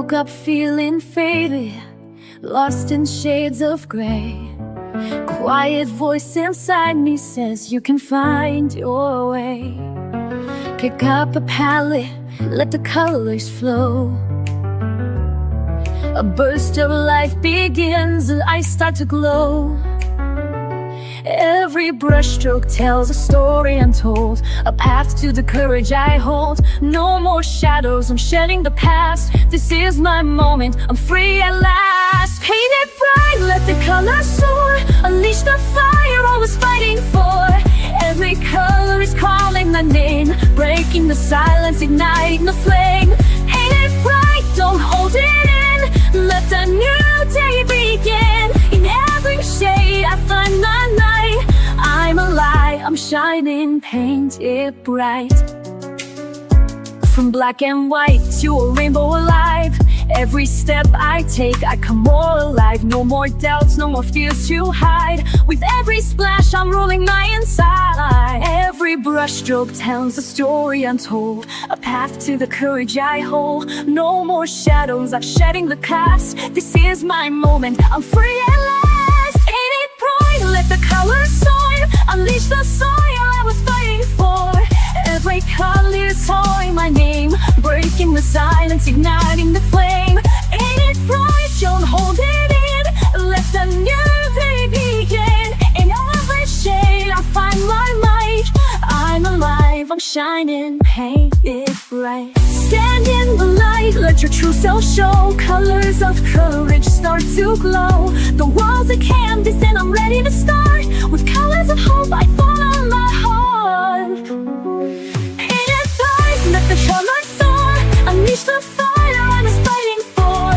woke up feeling faded, lost in shades of gray. Quiet voice inside me says you can find your way. Pick up a palette, let the colors flow. A burst of life begins and I start to glow. Every brushstroke tells a story untold, a path to the courage I hold. No more shadows, I'm shedding the past. This is my moment, I'm free at last. Paint it bright, let the colors soar. Unleash the fire I was fighting for. Every color is calling my name, breaking the silence, igniting the flame. Paint it bright, don't hold it in. Let the new day begin. In every shade I find my light. I'm alive, I'm shining, paint it bright. From black and white to a rainbow alive. Every step I take, I come more alive. No more doubts, no more fears to hide. With every splash, I'm rolling my inside. Every brushstroke tells a story untold, a path to the courage I hold. No more shadows, I'm shedding the past. This is my moment, I'm free at last. Paint it bright, let the colors soar. Unleash the soil I was fighting for. Every color is calling my name, breaking the silence, igniting the flame. Ain't it bright, don't hold it in. Let the new day begin. In every shade I find my light. I'm alive, I'm shining, paint it bright. Stand in the light, let your true self show. Colors of courage start to glow. The world's a canvas and I'm ready to start. With colors of hope I follow my heart. Paint it bright, let the colors soar. Unleash the fire I was fighting for.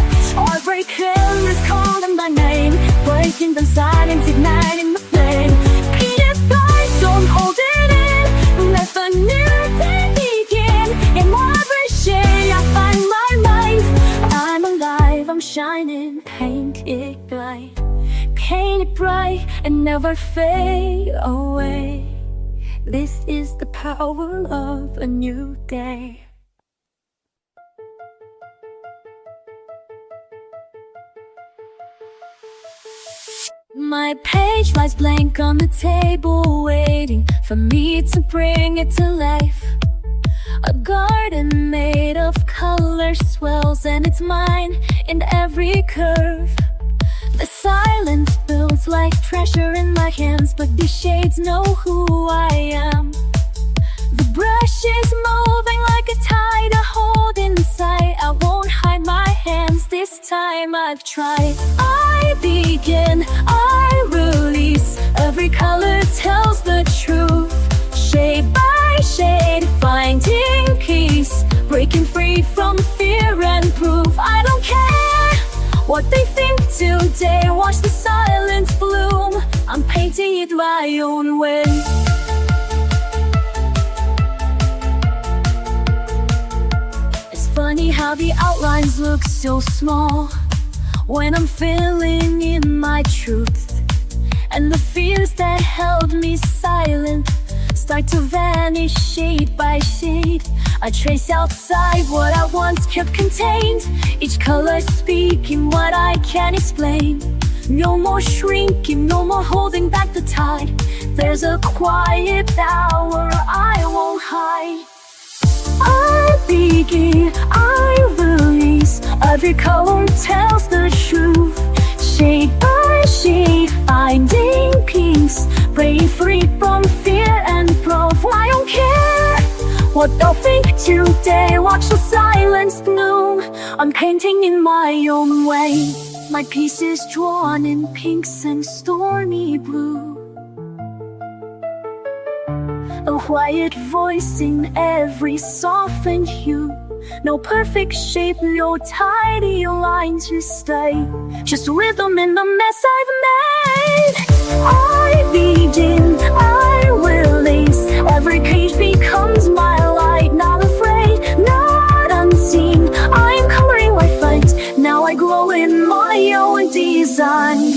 Every color is calling my name, breaking the silence, igniting the flame. Paint it bright, don't hold it in. Let the new day begin. In every shade I find my light. I'm alive, I'm shining, paint it bright. Paint it bright and never fade away. This is the power of a new day. My page lies blank on the table, waiting for me to bring it to life. A garden made of color swells and it's mine in every curve. The silence builds like treasure in my hands, but these shades know who I am. The brush is moving like a tide I hold inside. I won't hide my hands, this time I've tried. I begin, I release. Every color tells the truth. Shade by shade, finding peace. Breaking free from fear and proof. I don't care what they think today, watch the silence bloom. I'm painting it my own way. It's funny how the outlines look so small when I'm filling in my truth. And the fears that held me silent start to vanish shade by shade. I trace outside what I once kept contained, each color speaking what I can't explain. No more shrinking, no more holding back the tide. There's a quiet power I won't hide. I begin, I release. Every color tells the truth. Shade by shade, finding peace. Breaking free from fear and proof. I don't care what they'll think today, watch the silence bloom. I'm painting in my own way. My piece is drawn in pinks and stormy blue. A quiet voice in every softened hue. No perfect shape, no tidy line to stay. Just rhythm in the mess I've made. I begin, I release. Every page becomes my light. Not afraid, not unseen. I'm coloring my fight. Now I glow in my own design.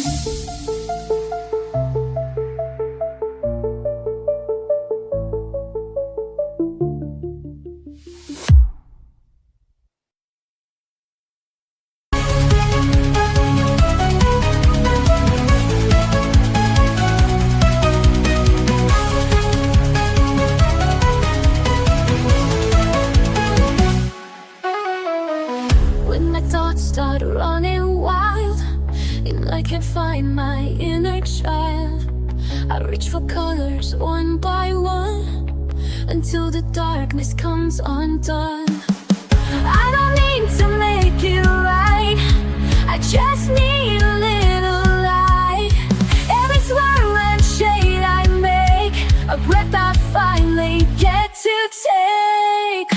running wild, and I can't find my inner child. I reach for colors one by one, until the darkness comes undone. I don't need to make it right, I just need a little light. Every swirl and shade I make, a breath I finally get to take.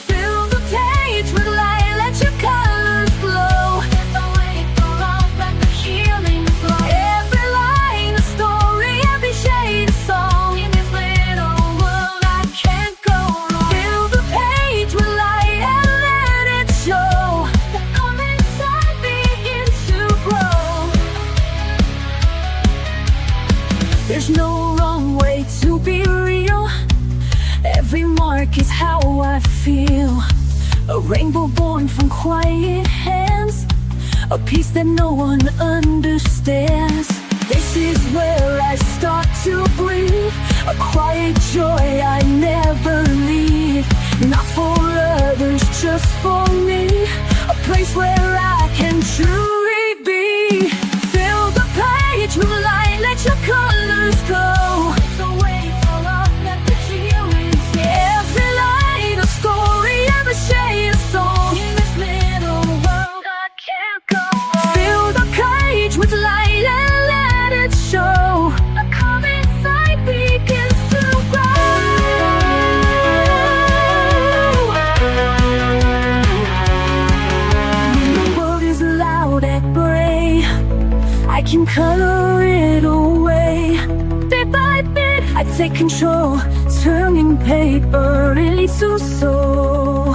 Fill the page with light, let your colors glow. Let the weight fall off, let the healing flow. Every line a story, every shade a song. In this little world I can't go wrong. Fill the page with light and let it show. The calm inside begins to grow. There's no wrong way to be real. Every mark is how I feel. A rainbow born from quiet hands, a peace that no one understands. This is where I start to breathe, a quiet joy I never leave. Not for others, just for me, a place where I can truly be. Fill the page with light, let your colors go. So wait for love, let the healing flow. Every line a story, every shade a song. In this little world I can't go wrong. Fill the page with light and let it show. A calm inside begins to grow. The world is loud and gray, I can color it away. Bit by bit, I take control, turning paper into soul.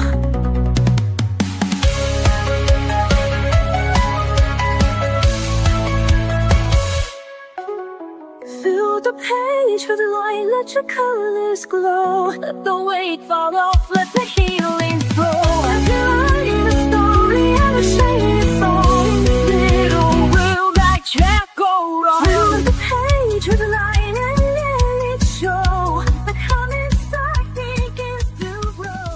Fill the page with light, let your colors glow. Let the weight fall off, let the healing flow. Every line a story, every shade a song. In this little world I can't go wrong. Fill the page with light and let it show. The calm inside begins to grow.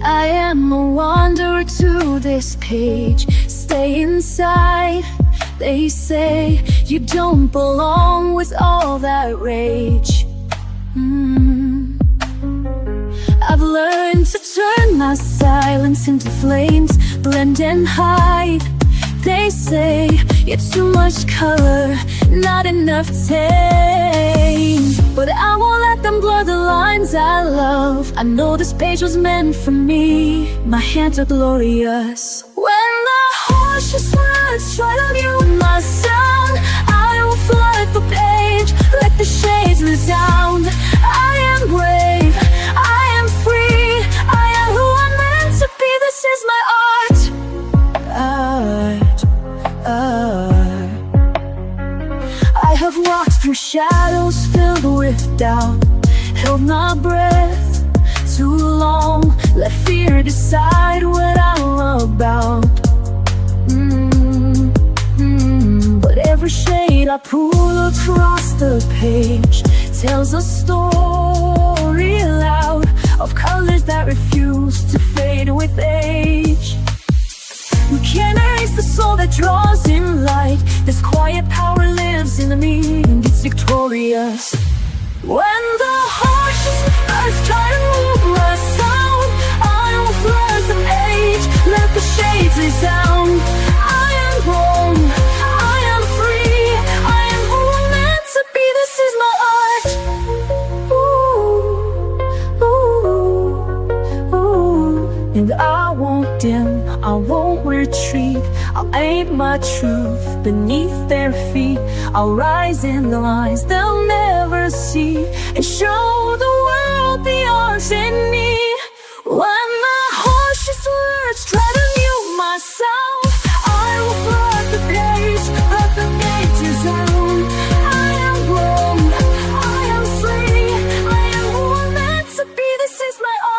I am a wanderer to this page. Stay inside, they say. You don't belong with all that rage. I've learned to turn my silence into flames, blend and hide. They say it's too much color, not enough tame. But I won't let them blur the lines I love. I know this page was meant for me. My hands are glorious. When the harshest words try to mute my sound, I will flood the page, let the shades resound. I am brave, I am free, I am who I'm meant to be. This is my art. I have walked through shadows filled with doubt, held my breath too long, let fear decide what I'm about. But every shade I pull across the page tells a story loud, of colors that refuse to fade with age. You can't erase the soul that draws in light. This quiet power lives in me and it's victorious. When the harshest words try to move my sound, I will flood the page, let the shades resound. I am home, I am free, I am who I'm meant to be. This is my art. And I won't dim, I won't retreat. I'll aim my truth beneath their feet. I'll rise in the lines they'll never see, and show the world the arts in me. When the harshest words try to mute my sound, I will flood the page, let the gates resound. I am grown, I am free, I am who I'm meant to be. This is my art.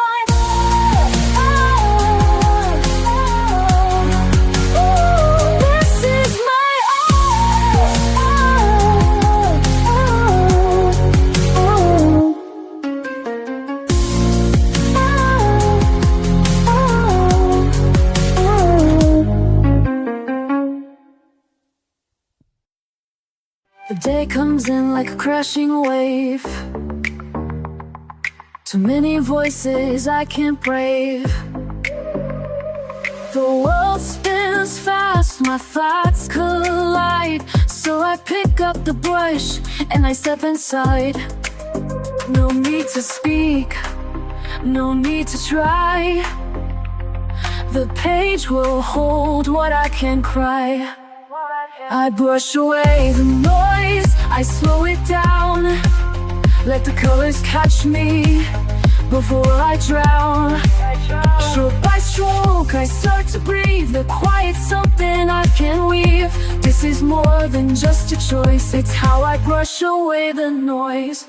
The day comes in like a crashing wave. Too many voices I can't brave. The world spins fast, my thoughts collide. So I pick up the brush and I step inside. No need to speak, no need to try. The page will hold what I can cry. I brush away the noise, I slow it down. Let the colors catch me before I drown. Stroke by stroke, I start to breathe. The quiet's something I can weave. This is more than just a choice, it's how I brush away the noise.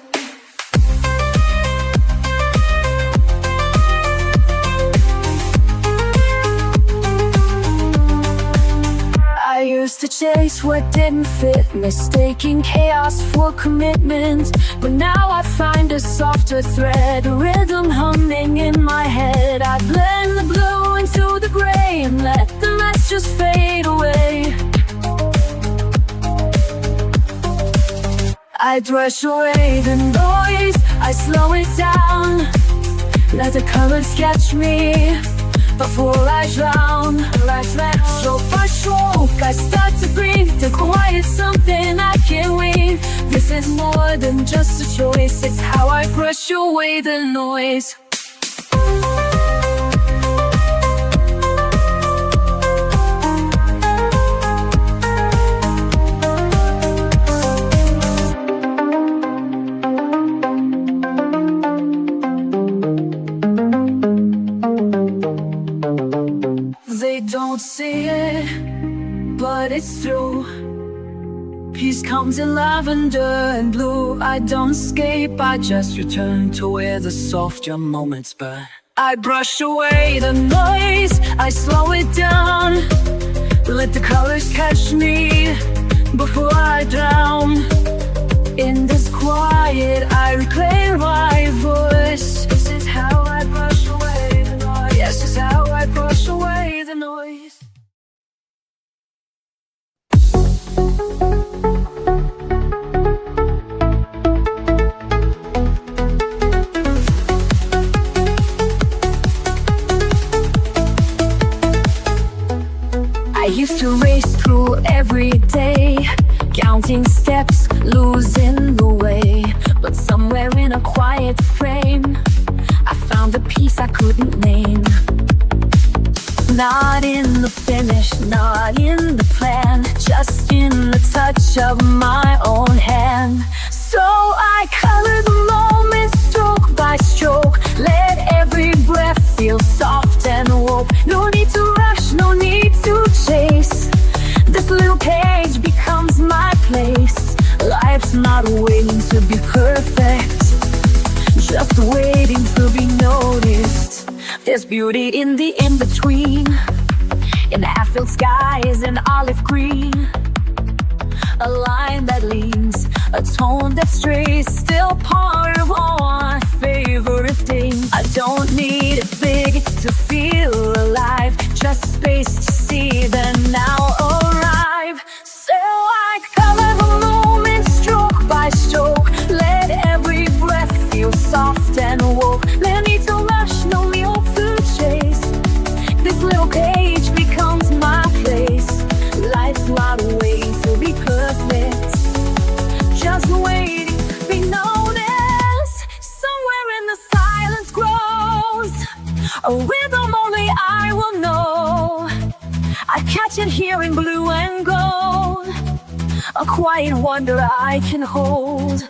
I used to chase what didn't fit, mistaking chaos for commitment. But now I find a softer thread, a rhythm humming in my head. I blend the blue into the gray and let the rest just fade away. I brush away the noise, I slow it down. Let the colors catch me before I drown. Stroke by stroke, I start to breathe. The quiet's something I can weave. This is more than just a choice, it's how I brush away the noise. They don't see it, but it's true. Peace comes in lavender and blue. I don't escape, I just return to where the softer moments burn. I brush away the noise, I slow it down. Let the colors catch me before I drown. In this quiet, I reclaim my voice. This is how I brush away the noise. Yes, this is how I brush away the noise. I used to race through every day, counting steps, losing the way. But somewhere in a quiet frame, I found a peace I couldn't name. Not in the finish, not in the plan, just in the touch of my own hand. So I color the moment stroke by stroke. Let every breath feel soft and woke. No need to rush, no need to chase. This little page becomes my place. Life's not waiting to be perfect, just waiting to be noticed. There's beauty in the in-between, in half-filled skies and olive green. A line that leans, a tone that strays, still part of all my favorite things. I don't need it big to feel alive, just space to see the now arrive. So I color the moment stroke by stroke. Let every breath feel soft and woke. No need to rush, no need to chase. This little page becomes my place. Life's not waiting to be perfect, just waiting to be noticed. Somewhere in the silence grows a rhythm only I will know. I catch it here in blue and gold, a quiet wonder I can hold.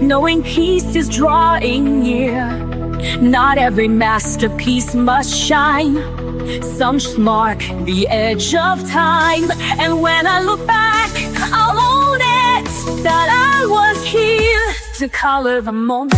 Knowing peace is drawing near. Not every masterpiece must shine. Some just mark the edge of time. And when I look back, I'll own it, that I was here to color the moment.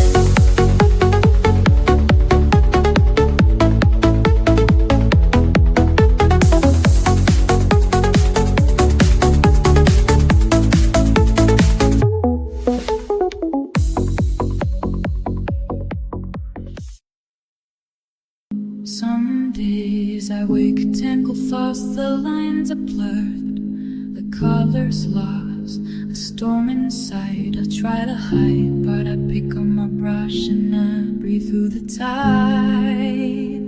days I wake, tangled thoughts, the lines are blurred, the colors lost, a storm inside. I try to hide, but I pick up my brush and I breathe through the tide.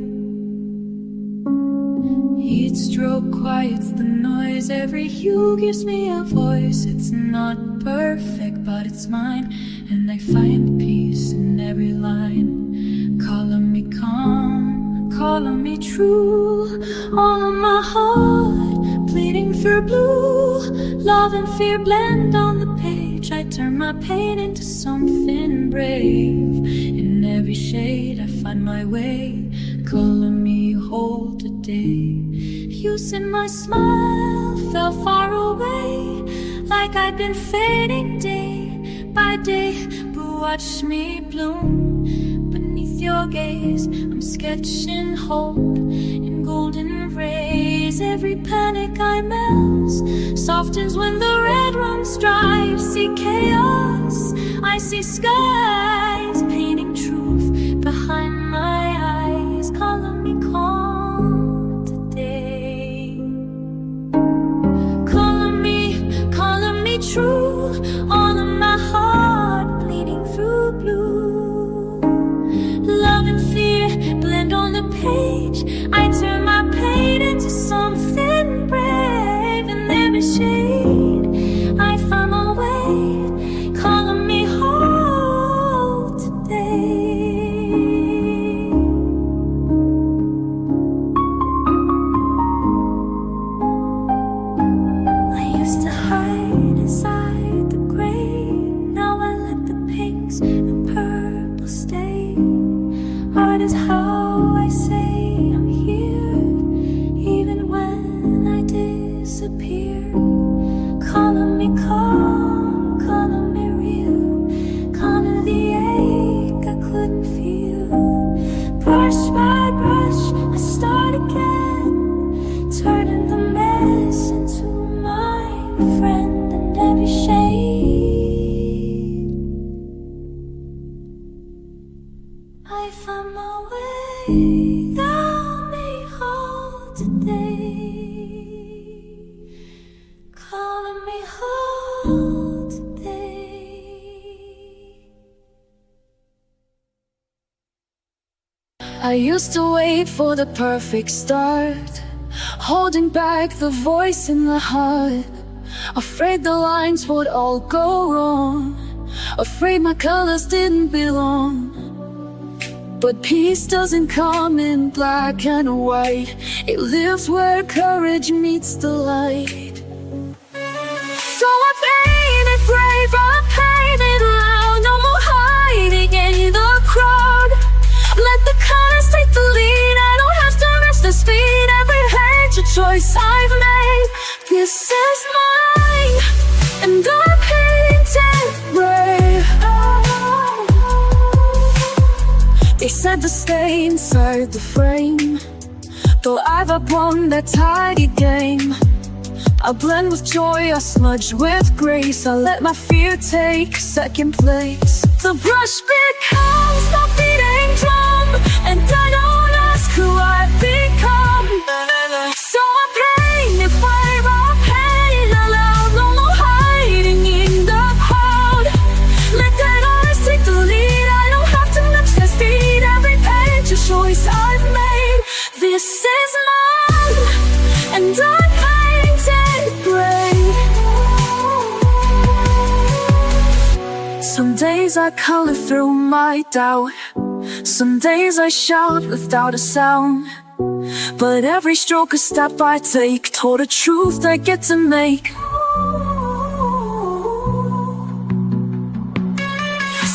Heat stroke quiets the noise, every hue gives me a voice. It's not perfect, but it's mine, and I find peace in every line. Calling me calm, calling me true, all of my heart bleeding through blue. Love and fear blend on the page, I turn my pain into something brave. In every shade I find my way, calling me whole today. You said my smile fell far away, like I'd been fading day by day. But watch me bloom beneath your gaze. I'm sketching hope in golden rays. Every panic I melt softens when the red runs dry. I see chaos, I see skies, painting truth behind my eyes. Calling me calm today, calling me true, all of my heart bleeding through blue. Love and fear blend on the page, I turn my pain into something brave. In every shade I find my way, calling me whole today. I used to hide inside the gray, now I let the pinks and purples stay. Art is how I say I'm here, even when I disappear. Calling me calm, calling me real, calming the ache I couldn't feel. Brush by brush, I start again, turning the mess into my friend. And every shade I find my way, got me whole today, calling me whole today. I used to wait for the perfect start, holding back the voice in the heart, afraid the lines would all go wrong, afraid my colors didn't belong. But peace doesn't come in black and white, it lives where courage meets the light. So I painted brave, I painted loud, no more hiding in the crowd. Let the colors take the lead, I don't have to rush the speed. Every page a choice I've made, this is mine, and I painted brave. They said to stay inside the frame, though I've outgrown that tidy game. I blend with joy, I smudge with grace, I let my fear take second place. The brush becomes the beating drum, and I don't ask who I've become. So I paint it brave, I paint it aloud, no more hiding in the crowd. Let that eyes take the lead, I don't have to match their speed. Every page a choice I've made, this is mine, and I painted brave. Some days I color through my doubt, some days I shout without a sound. But every stroke a step I take toward a truth I get to make.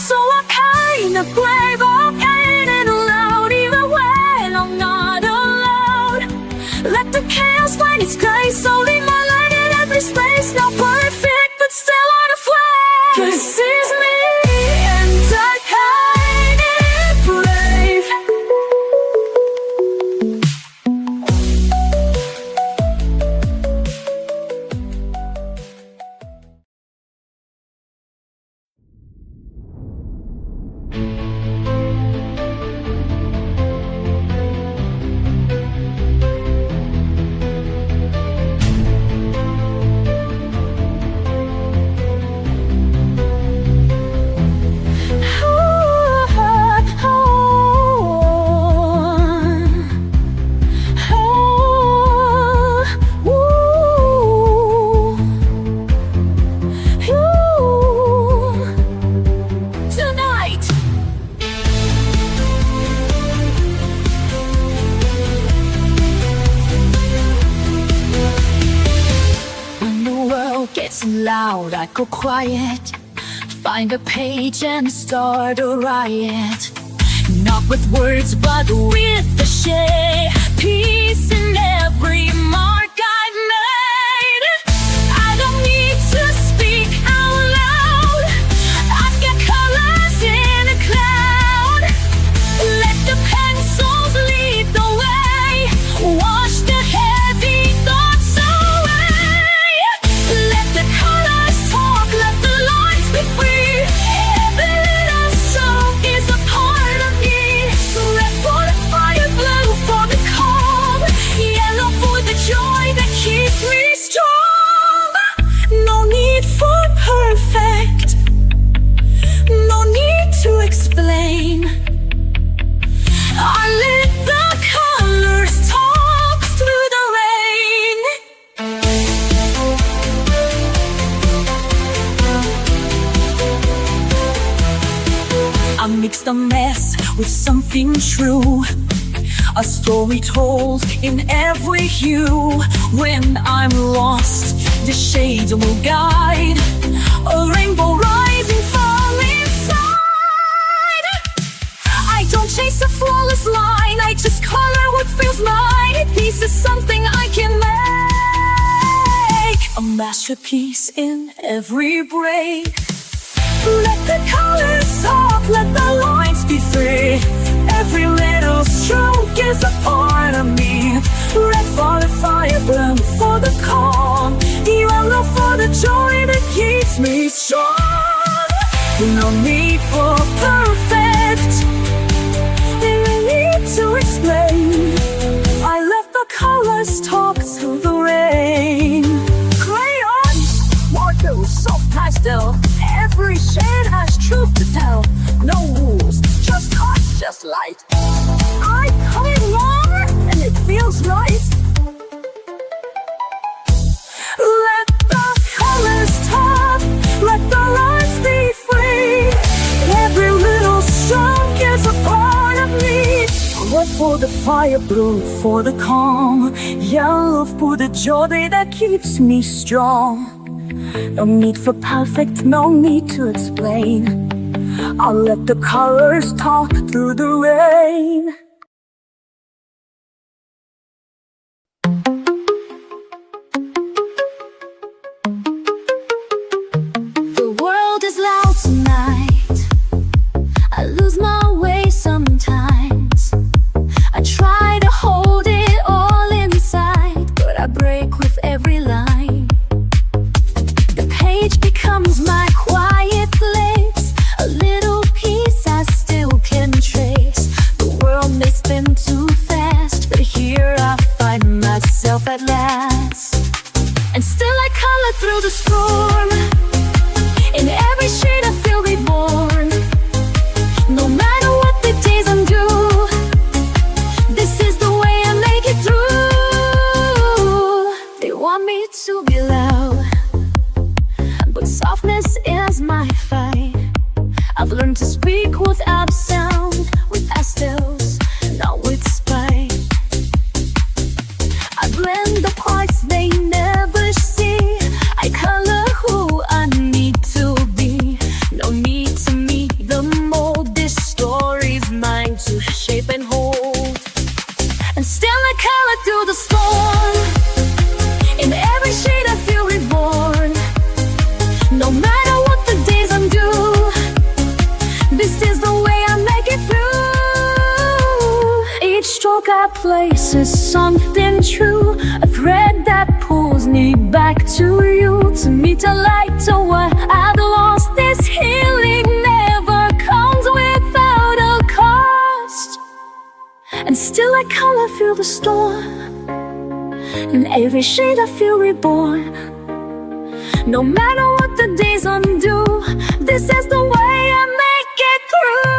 So I paint it brave, I paint it aloud, even when I'm not allowed. Let the chaos find its grace, so leave my light in every space. Not perfect, but still on a flame. This is me, and I paint it brave. loud, I go quiet. Find a page and start a riot. Not with words, but with the shade. Peace in every mark I've made. I don't need to speak out loud. I've got colors in a cloud. Let the pencils lead the way. Wash the heavy thoughts away. Let the colors talk, let the lines be free. Every little stroke is a part of me. Red for the fire, blue for the calm, yellow for the joy that keeps me strong. No need for perfect, no need to explain. I let the colors talk through the rain. I mix the mess with something true, a story told in every hue. When I'm lost, the shades will guide, a rainbow rising from inside. I don't chase a flawless line, I just color what feels mine. This is something I can make, a masterpiece in every break. Let the colors talk, let the lines be free. Every little stroke is a part of me. Red for the fire, blue for the calm, yellow for the joy that keeps me strong. No need for perfect, no need to explain. I let the colors talk through the rain. Crayons, water, soft pastel, every shade has truth to tell. No rules, just heart, just light. I color more and it feels right. Let the colors talk, let the lines be free. Every little stroke is a part of me. Red for the fire, blue for the calm, yellow for the joy that keeps me strong. No need for perfect, no need to explain. I'll let the colors talk through the rain. The world is loud tonight. I lose my way sometimes. I try to hold it all inside, but I break with every line. The page becomes my quiet place, a little piece I still can trace. The world may spin too fast, but here I find myself at last. And still I color through the storm. In every shade I feel reborn. No matter what the days undo, this is the way I make it through. They want me to be loud, but softness is my fight. I've learned to speak without sound, with pastels, not with spite. I blend the parts they never see. I color who I need to be. No need to meet the mold. This story's mine to shape and hold. And still I color through the storm. In every shade I feel reborn. No matter what the days undo, this is the way I make it through. Each stroke I place is something true, a thread that pulls me back to you, to meet a light to what I've lost. This healing never comes without a cost. And still I color through the storm. In every shade I feel reborn. No matter what the days undo, this is the way I make it through.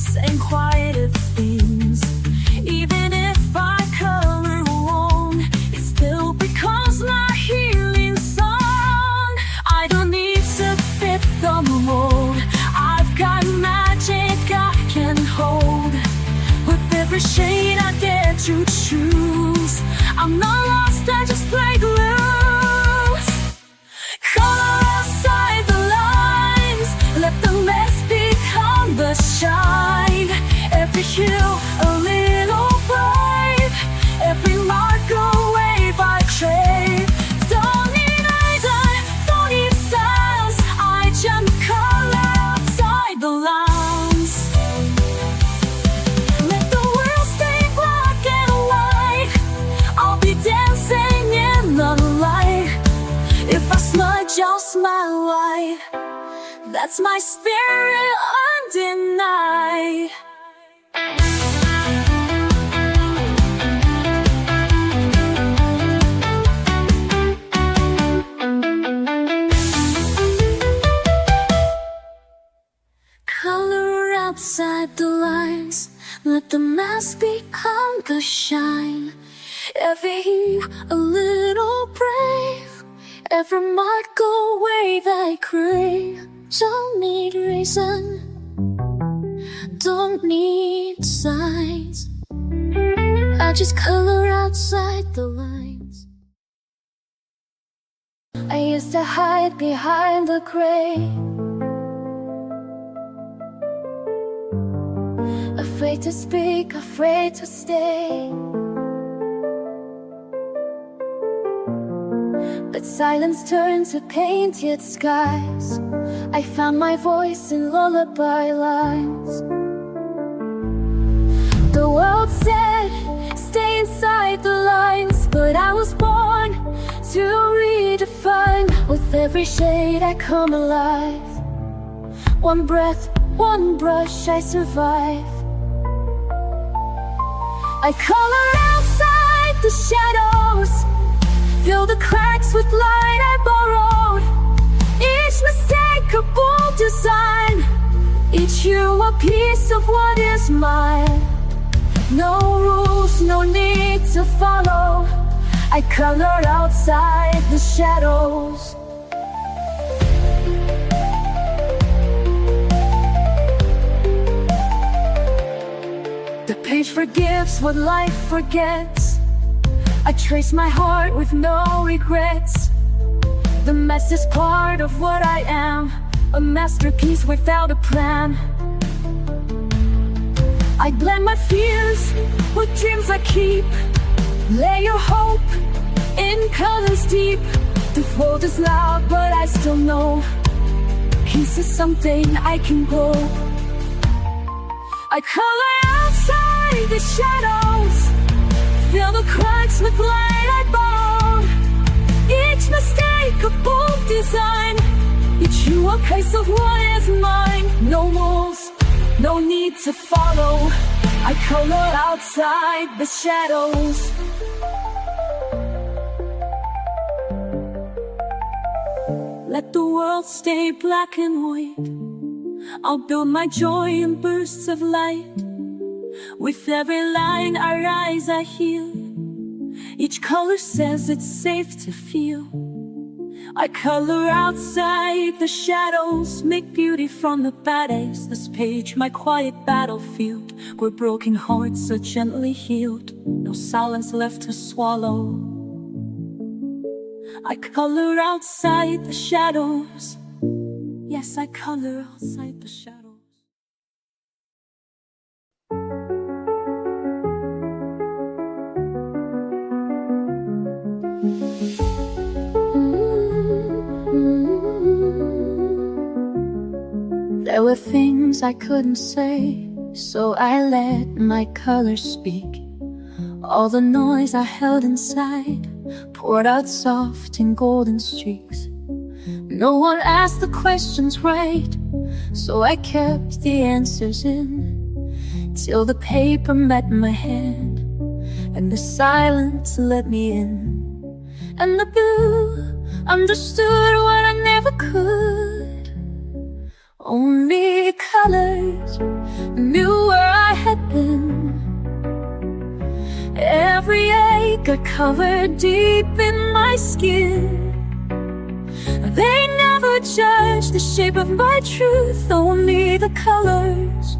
peace and quieter things. Even if I color alone, it still becomes my healing song. I don't need to fit the mold. I've got magic I can hold. With every shade I dare to choose, I'm not lost, I just play loose. Color outside the lines, let the mess become the shine. Every hue a little brave, every mark a wave I crave. Don't need eyes, I don't need styles, I just color outside the lines. Let the world stay black and white, I'll be dancing in the light. If I smudge, I'll smile wide. That's my spirit undenied. Color outside the lines, let the mask become the shine. Every hue a little brave, every mark a wave I crave. Don't need reason, don't need signs, I just color outside the lines. I used to hide behind the gray, afraid to speak, afraid to stay. But silence turned to painted skies. I found my voice in lullaby lines. The world said, stay inside the lines, but I was born to redefine. With every shade I come alive. One breath, one brush, I survive. I color outside the shadows, fill the cracks with light I borrowed. Each mistake a bold design, each hue a piece of what is mine. No rules, no need to follow, I color outside the shadows. The page forgives what life forgets. I trace my heart with no regrets. The mess is part of what I am, a masterpiece without a plan. I blend my fears with dreams I keep. Lay your hope in colors deep. The world is loud, but I still know peace is something I can grow. I color outside the shadows, fill the cracks with light I borrowed. Each mistake a bold design, each hue a piece of what is mine. No rules, no need to follow, I color outside the shadows. Let the world stay black and white, I'll build my joy in bursts of light. With every line I rise, I heal. Each color says it's safe to feel. I color outside the shadows, make beauty from the bad days. This page, my quiet battlefield, where broken hearts are gently healed. No silence left to swallow. I color outside the shadows. Yes, I color outside the shadows. There were things I couldn't say, so I let my colors speak. All the noise I held inside poured out soft in golden streaks. No one asked the questions right, so I kept the answers in, till the paper met my hand, and the silence let me in. And the blue understood what I never could. Only colors knew got covered deep in my skin. They never judged the shape of my truth, only the colors,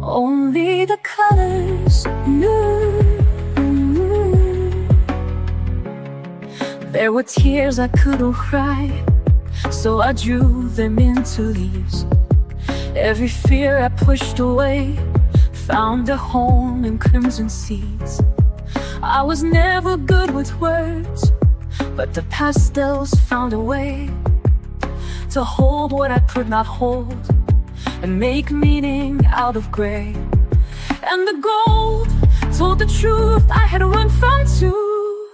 only the colors knew. There were tears I couldn't cry, so I drew them into leaves. Every fear I pushed away found a home in crimson seeds. I was never good with words, but the pastels found a way to hold what I could not hold and make meaning out of gray. And the gold told the truth I had run from too.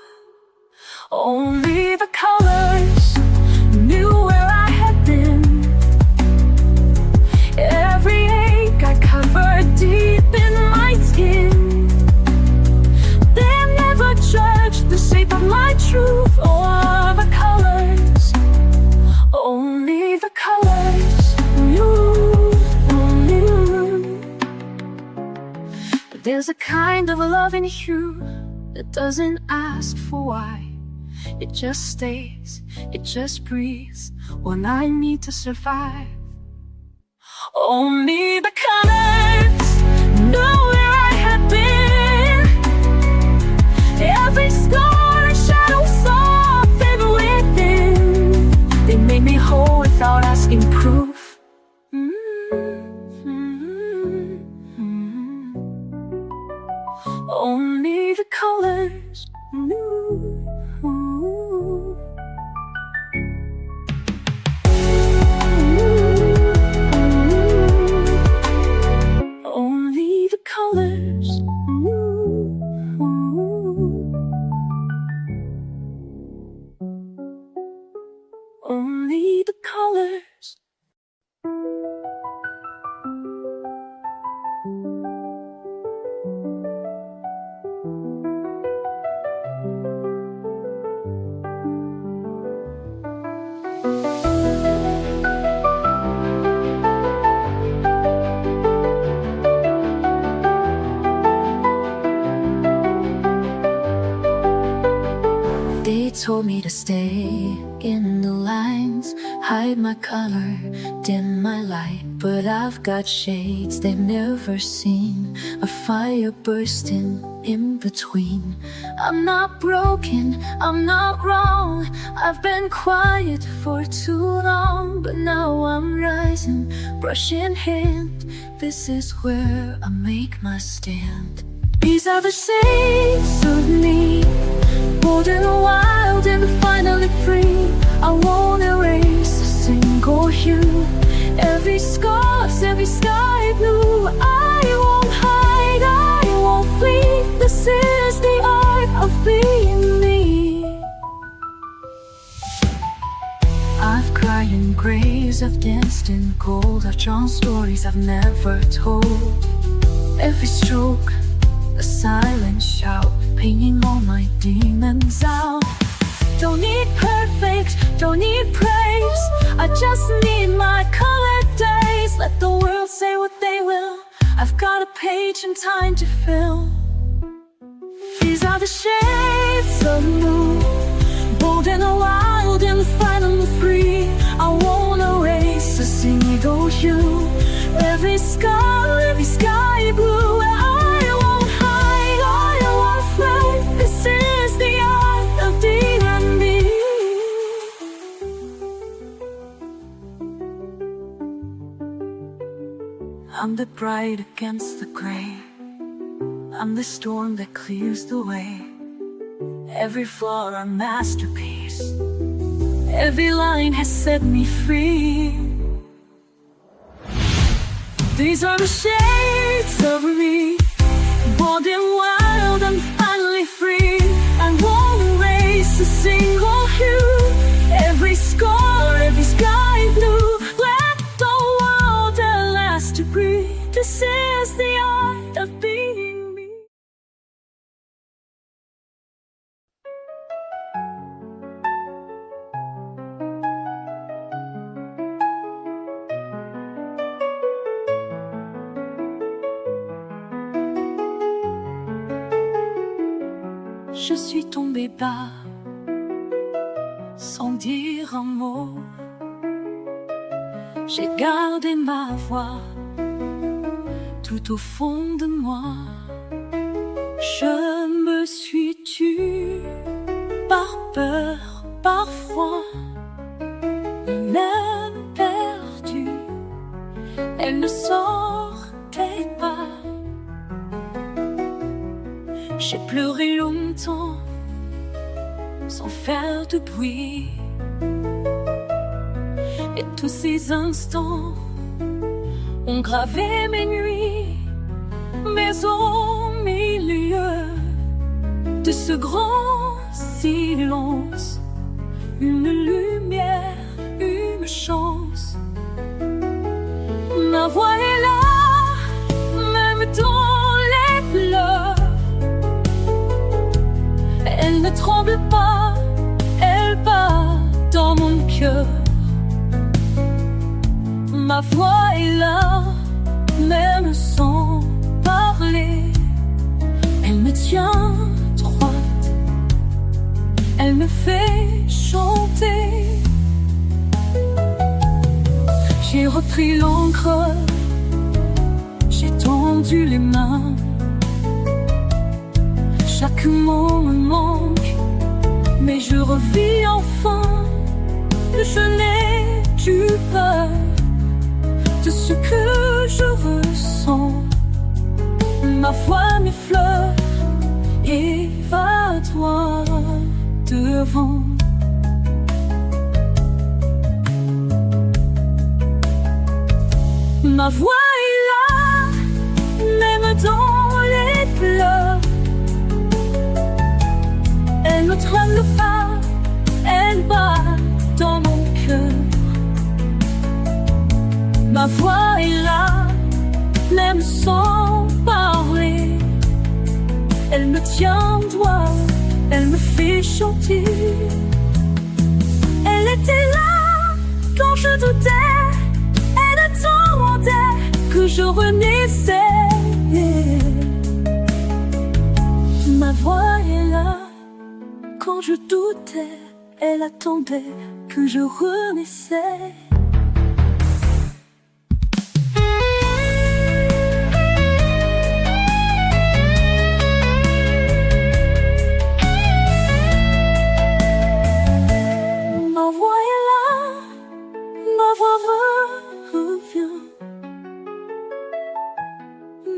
Only the colors knew where I had been. Every ache I covered deep in my skin. They never judged the shape of my truth or the colors. Only the colors knew. But there's a kind of love in you that doesn't ask for why. It just stays, it just breathes when I need to survive. Only the colors knew where I had been. Every scar and shadow softened within. They made me whole without asking proof. Only the colors knew. Only the colors knew. Only the colors. They told me to stay in the lines, hide my color, dim my light. But I've got shades they've never seen, a fire bursting in between. I'm not broken, I'm not wrong. I've been quiet for too long, but now I'm rising, brush in hand. This is where I make my stand. These are the shades of me, bold and wild and finally free. I won't erase a single hue. Every scar's, every sky blue. I won't hide, I won't flee. This is the art of being me. I've cried in graves, I've danced in gold, I've drawn stories I've never told. Every stroke, a silent shout, painting all my demons out. Don't need perfect, don't need praise, I just need my colored days. Let the world say what they will, I've got a page and time to fill. These are the shades of blue, bold and wild and finally free. I won't erase a single hue. Every scar, every sky blue. This is the art of being me. I'm the bright against the gray, I'm the storm that clears the way. Every flaw a masterpiece, every line has set me free. These are the shades of me, bold and wild and finally free. I won't erase a single hue. Every scar, every sky blue. Let the world at last to breathe. This is the art of being me. je suis tombée bas, sans dire un mot. J'ai gardé ma voix tout au fond de moi. Je me suis tue par peur, par froid, même perdue. Elle ne sortait pas. J'ai pleuré longtemps sans faire de bruit. Et tous ces instants ont gravé mes nuits. Mais au milieu de ce grand silence, une lumière, une chance. Ma voix est là, même dans les pleurs. Elle ne tremble pas, elle bat dans mon cœur. Ma voix est là, même sans parler. Elle me tient droite, elle me fait chanter. J'ai repris l'encre, j'ai tendu les mains. Chaque mot me manque, mais je revis enfin. Je n'ai plus peur de ce que je ressens. Ma voix m'effleure et va droit devant. Ma voix est là, même dans les pleurs. Elle ne tremble pas, elle bat dans mon cœur. Ma voix est là, même sans parler. Elle me tient droit, elle me fait chanter. Elle était là quand je doutais, elle attendait que je renaissais. Ma voix est là quand je doutais, elle attendait que je renaissais.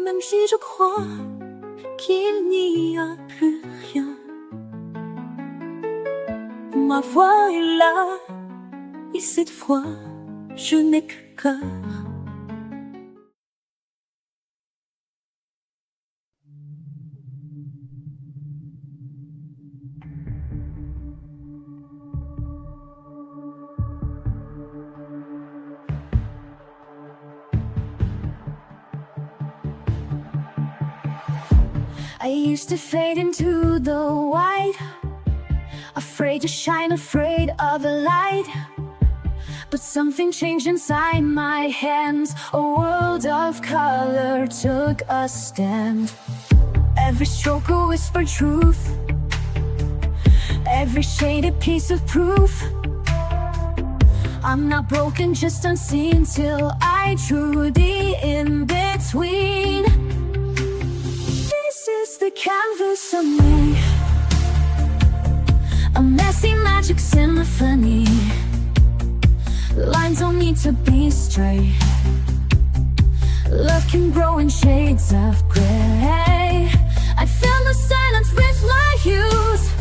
Même si je crois qu'il n'y a plus rien, ma voix est là, et cette fois, je n'ai que cœur. I used to fade into the white, afraid to shine, afraid of the light. But something changed inside my hands. A world of color took a stand. Every stroke a whispered truth, every shade a piece of proof. I'm not broken, just unseen, till I drew the in-between. This is the canvas of me, a messy magic symphony. Lines don't need to be straight. Love can grow in shades of gray. I fill the silence with my hues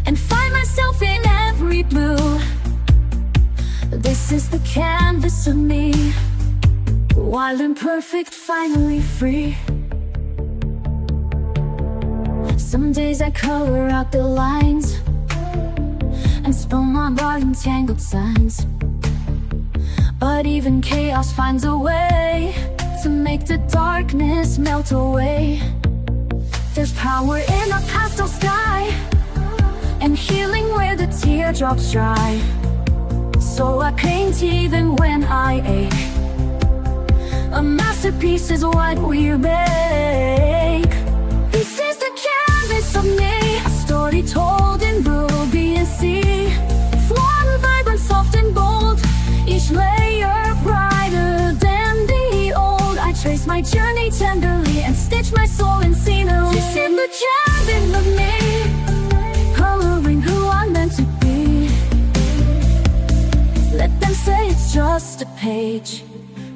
and find myself in every blue. This is the canvas of me, wild and perfect, finally free. Some days I color out the lines and spell my body in tangled signs. But even chaos finds a way to make the darkness melt away. There's power in a pastel sky and healing where the teardrops dry. So I paint even when I ache. A masterpiece is what we make. This is the canvas of me, story told in ruby and sea. Flawed, vibrant, soft and bold, each layer brighter than the old. I trace my journey tenderly and stitch my soul in scenery. This is the canvas of me, coloring who I'm meant to be. Let them say it's just a page,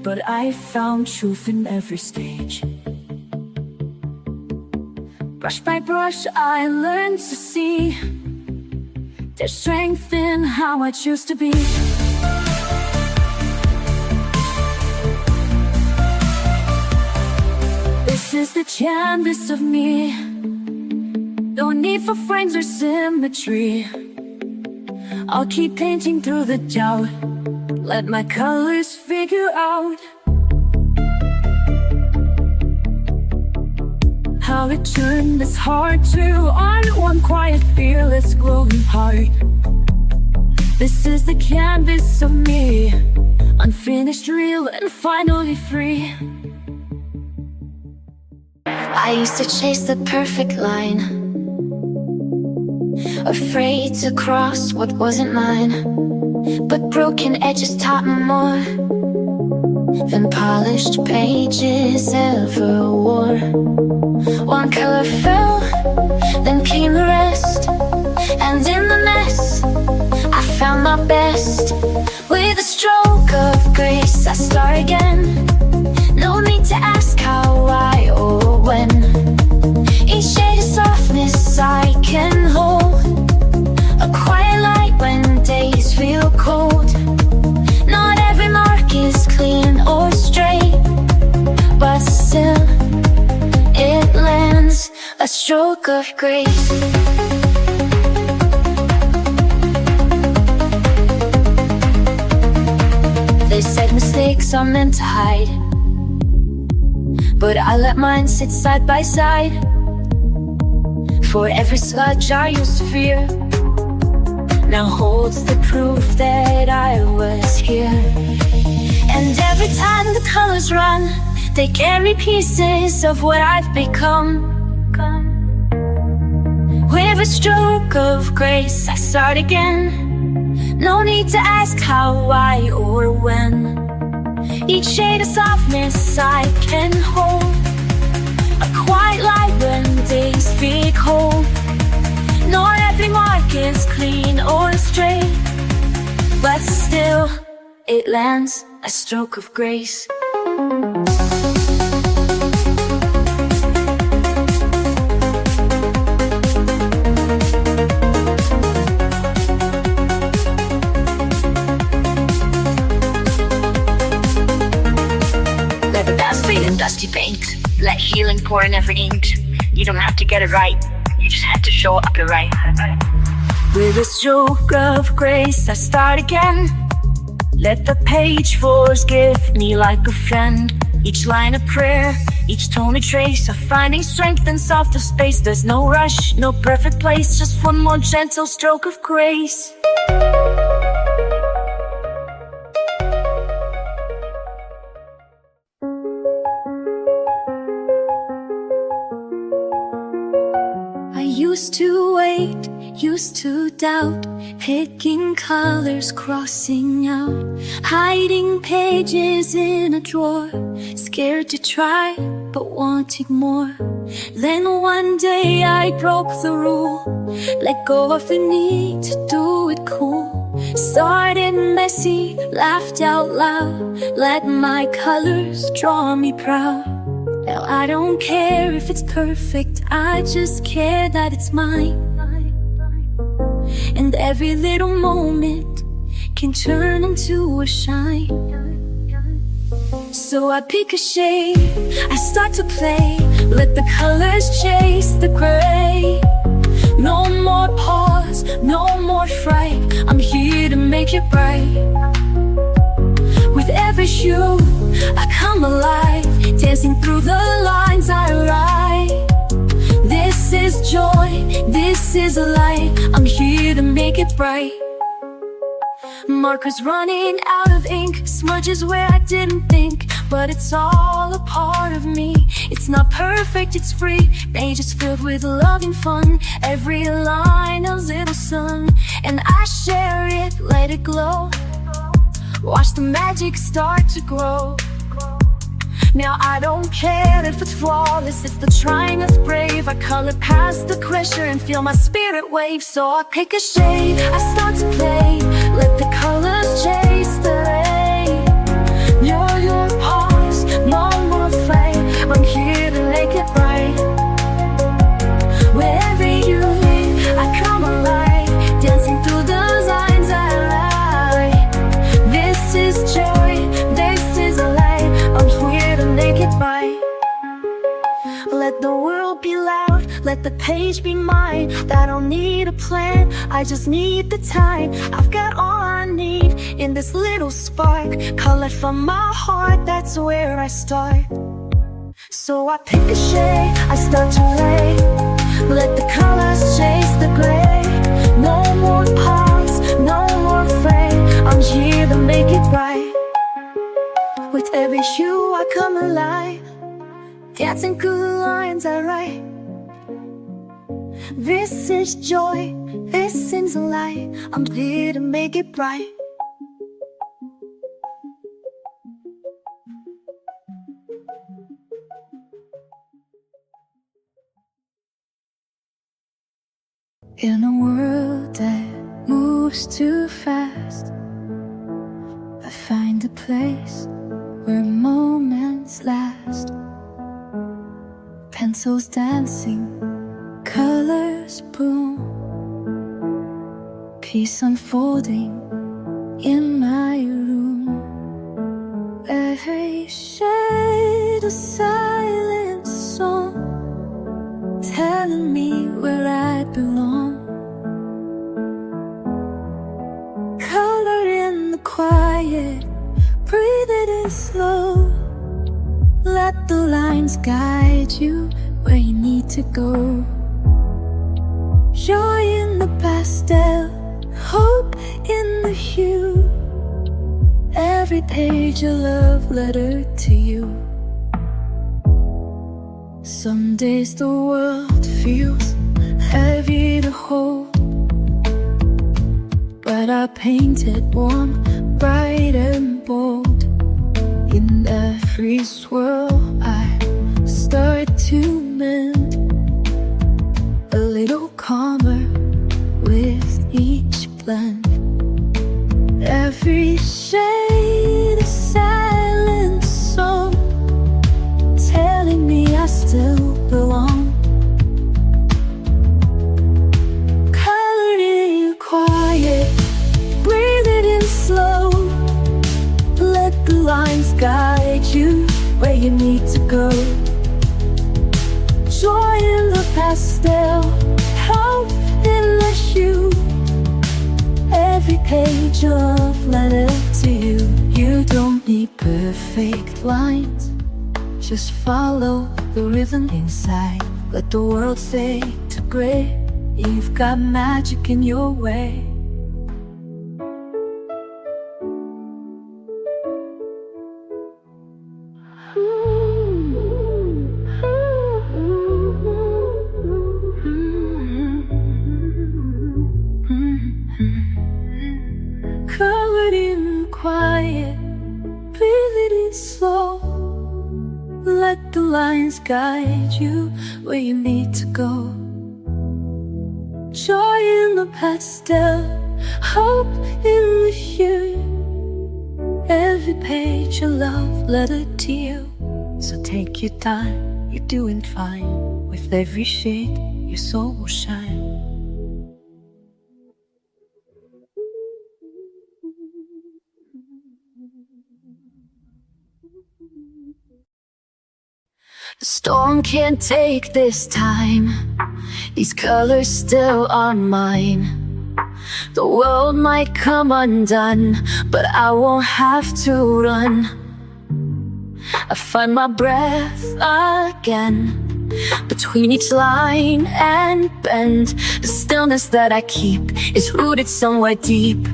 but I found truth in every stage. Brush by brush I learned to see there's strength in how I choose to be. This is the canvas of me, no need for frames or symmetry. I'll keep painting through the doubt, let my colors figure out how it turned this heart to art. One quiet, fearless, glowing heart. This is the canvas of me, unfinished, real, and finally free. I used to chase the perfect line, afraid to cross what wasn't mine. But broken edges taught me more than polished pages ever wore. One color fell, then came the rest, and in the mess I found my best. With a stroke of grace I start again. No need to ask how, why, or when. Each shade of softness I can hold, a quiet light when days feel cold. Not every mark is clean or straight, but still it lands, a stroke of grace. They said mistakes are meant to hide, but I let mine sit side by side. For every sludge I used to fear now holds the proof that I was here. And every time the colors run, they carry pieces of what I've become. With a stroke of grace I start again. No need to ask how, why, or when. Each shade of softness I can hold, a quiet light when days feel cold. Not every mark is clean or straight, but still it lands, a stroke of grace. Let the past fade in dusty paint, let healing pour in every ink. You don't have to get it right, you just have to show up right. With a stroke of grace I start again. Let the page forgive me like a friend. Each line a prayer, each tone a trace of finding strength in softer space. There's no rush, no perfect place, just one more gentle stroke of grace. Used to wait, used to doubt, picking colors, crossing out, hiding pages in a drawer, scared to try, but wanting more. Then one day I broke the rule, let go of the need to do it cool. Started messy, laughed out loud, let my colors draw me proud. Now I don't care if it's perfect, I just care that it's mine. And every little moment can turn into a shine. So I pick a shade, I start to play, let the colors chase the gray. No more pause, no more fright, I'm here to make it bright. With every hue, I come alive, dancing through the lines I write. This is joy, this is a light, I'm here to make it bright. Markers running out of ink, smudges where I didn't think. but it's all a part of me. It's not perfect, it's free. Pages filled with love and fun. Every line a little sun, and I share it, let it glow. Watch the magic start to grow. Now I don't care if it's flawless, it's the trying that's brave. I color past the pressure and feel my spirit wave. So I pick a shade, I start to play. Let the colors chase the ray. You're your pause, no more afraid. I'm here to make it right. Wherever you lead, I come alive, dancing through the lines I write. This is joy, this is a light. I'm here to make it right. Let the world be loud, let the page be mine. I don't need a plan, I just need the time. I've got all I need in this little spark, colored from my heart, that's where I start. So I pick a shade, I start to lay. Let the colors chase the gray. No more pause, no more frame. I'm here to make it right. With every hue I come alive, dancing through the lines I write. This is joy, this is a light. I'm here to make it bright. In a world that moves too fast, I find a place where moments last. Pencils dancing, colors bloom, peace unfolding in my room. Every shade a silent song, telling me where I belong. Colored in the quiet, breathe it in slow. Let the lines guide you where you need to go. Joy in the pastel, hope in the hue. Every page a love letter to you. Some days the world feels heavy to hold, but I paint it warm, bright and bold. In every swirl I start to mend, a little calmer with each blend. Every shade a silent song, telling me I still belong. Colored in quiet, breathe it in slow. Let the lines guide you where you need to go. Joy in the pastel, hope in the hue. Every page a love letter to you. You don't need perfect lines, just follow the rhythm inside. Let the world fade to gray. You've got magic in your way. Colored in quiet, breathe it in slow. Let the lines guide you where you need to go. Joy in the pastel, hope in the hue. Every page a love letter to you. So take your time, you're doing fine. With every shade, your soul will shine. The storm can't take this time. These colors still are mine. The world might come undone, but I won't have to run. I find my breath again between each line and bend. The stillness that I keep is rooted somewhere deep.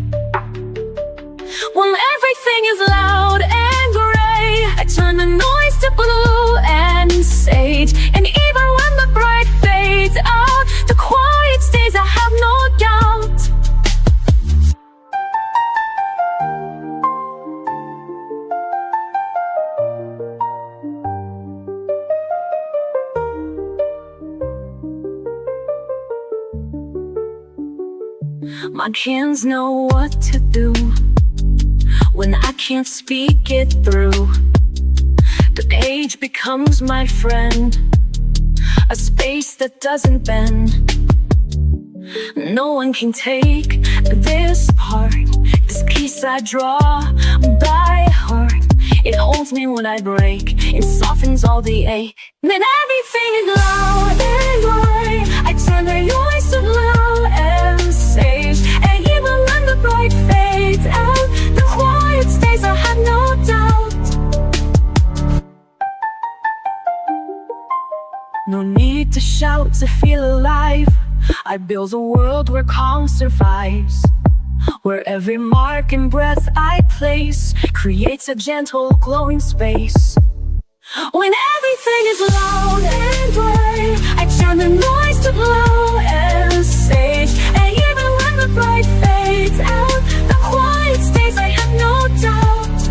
When everything is loud and gray, I turn turn the noise to blue and sage. And even when the bright fades out, the quiet stays, I have no doubt. My hands know what to do when I can't speak it through. The page becomes my friend, a space that doesn't bend. No one can take this part, this piece I draw by heart. It holds me when I break, it softens all the ache. Then everything is loud and gray, I turn the noise to blue and sage. And even when the bright fades out, the quiet stays, I have no doubt. No need to shout to feel alive. I build a world where calm survives, where every mark and breath I place creates a gentle glowing space. When everything is loud and gray, I turn the noise to blue and sage. And even when the bright fades out, the quiet stays, I have no doubt.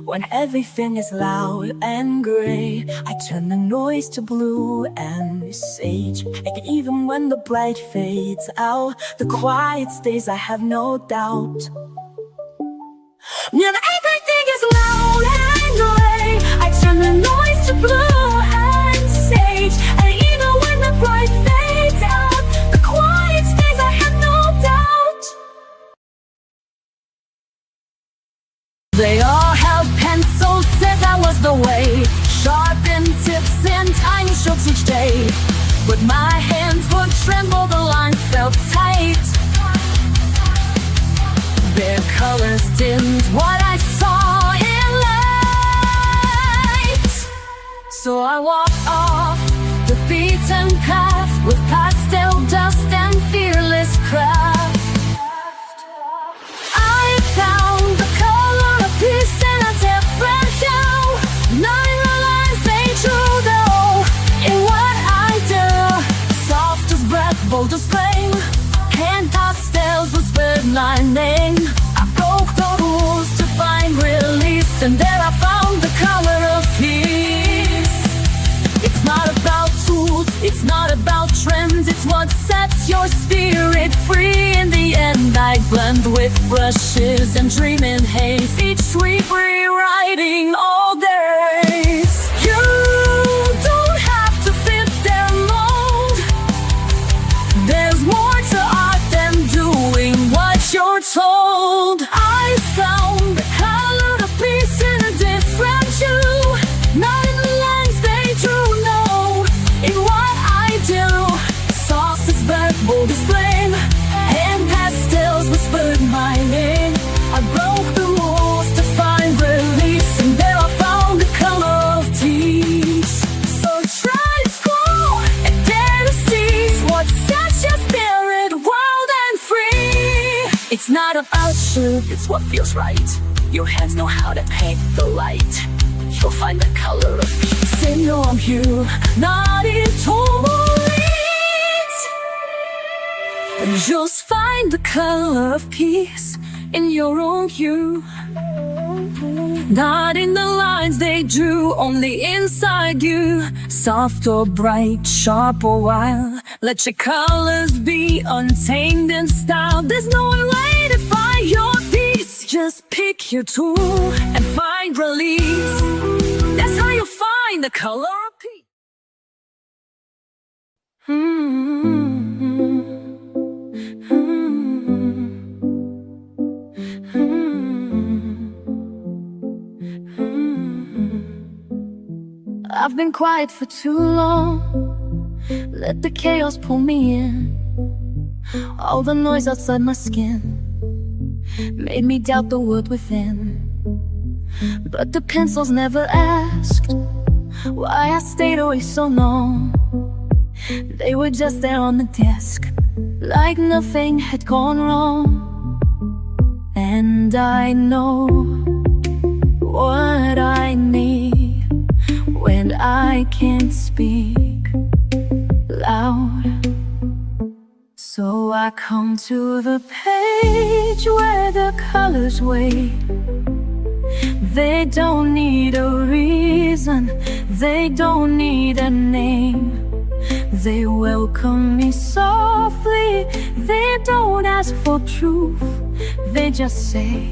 When everything is loud and gray, I turn the noise to blue and sage. And even when the bright fades out, the quiet stays, I have no doubt. When everything is loud and gray, I turn the noise to blue and sage. And even when the bright fades out, the quiet stays, I have no doubt. They all held pencils, said that was the way, sharpened tips and tiny strokes each day. But my hands would tremble, the line felt tight. Their colors dimmed what I saw in light. So I walked off the beaten path with pastel dust and fearless craft. I found the color of peace in a different hue, not in the lines they drew though, in what I do. Soft as breath, bold as flame, hand pastels whispered my name. I broke the rules to find release, and there I found the color of peace. It's not about tools, it's not about trends, it's what sets your spirit free. In the end I blend with brushes and dream in haze, each sweep rewriting all days. You don't have to fit their mold, there's more to art than doing what you're told. I found the color of peace in a different hue, not in the lines they drew, no, in what I do. Soft as bird, bold as flame, hand pastels whispered my name. I broke the rules to find release, and there I found the color of peace. So try to scroll and dare to seize what sets your spirit wild and free. It's not about truth, it's what feels right. Your hands know how to paint the light. You'll find the color of peace in your hue, not in tourmaline. And just find the color of peace in your own hue, not in the lines they drew, only inside you. Soft or bright, sharp or wild, let your colors be untamed in style. There's no way to find your peace, just pick your tool and find release. That's how you find the color of peace. I've been quiet for too long, let the chaos pull me in. All the noise outside my skin made me doubt the word within. But the pencils never asked why I stayed away so long. They were just there on the desk, like nothing had gone wrong. And I know can't speak loud. So I come to the page where the colors wait. They don't need a reason, they don't need a name. They welcome me softly, they don't ask for proof. They just say,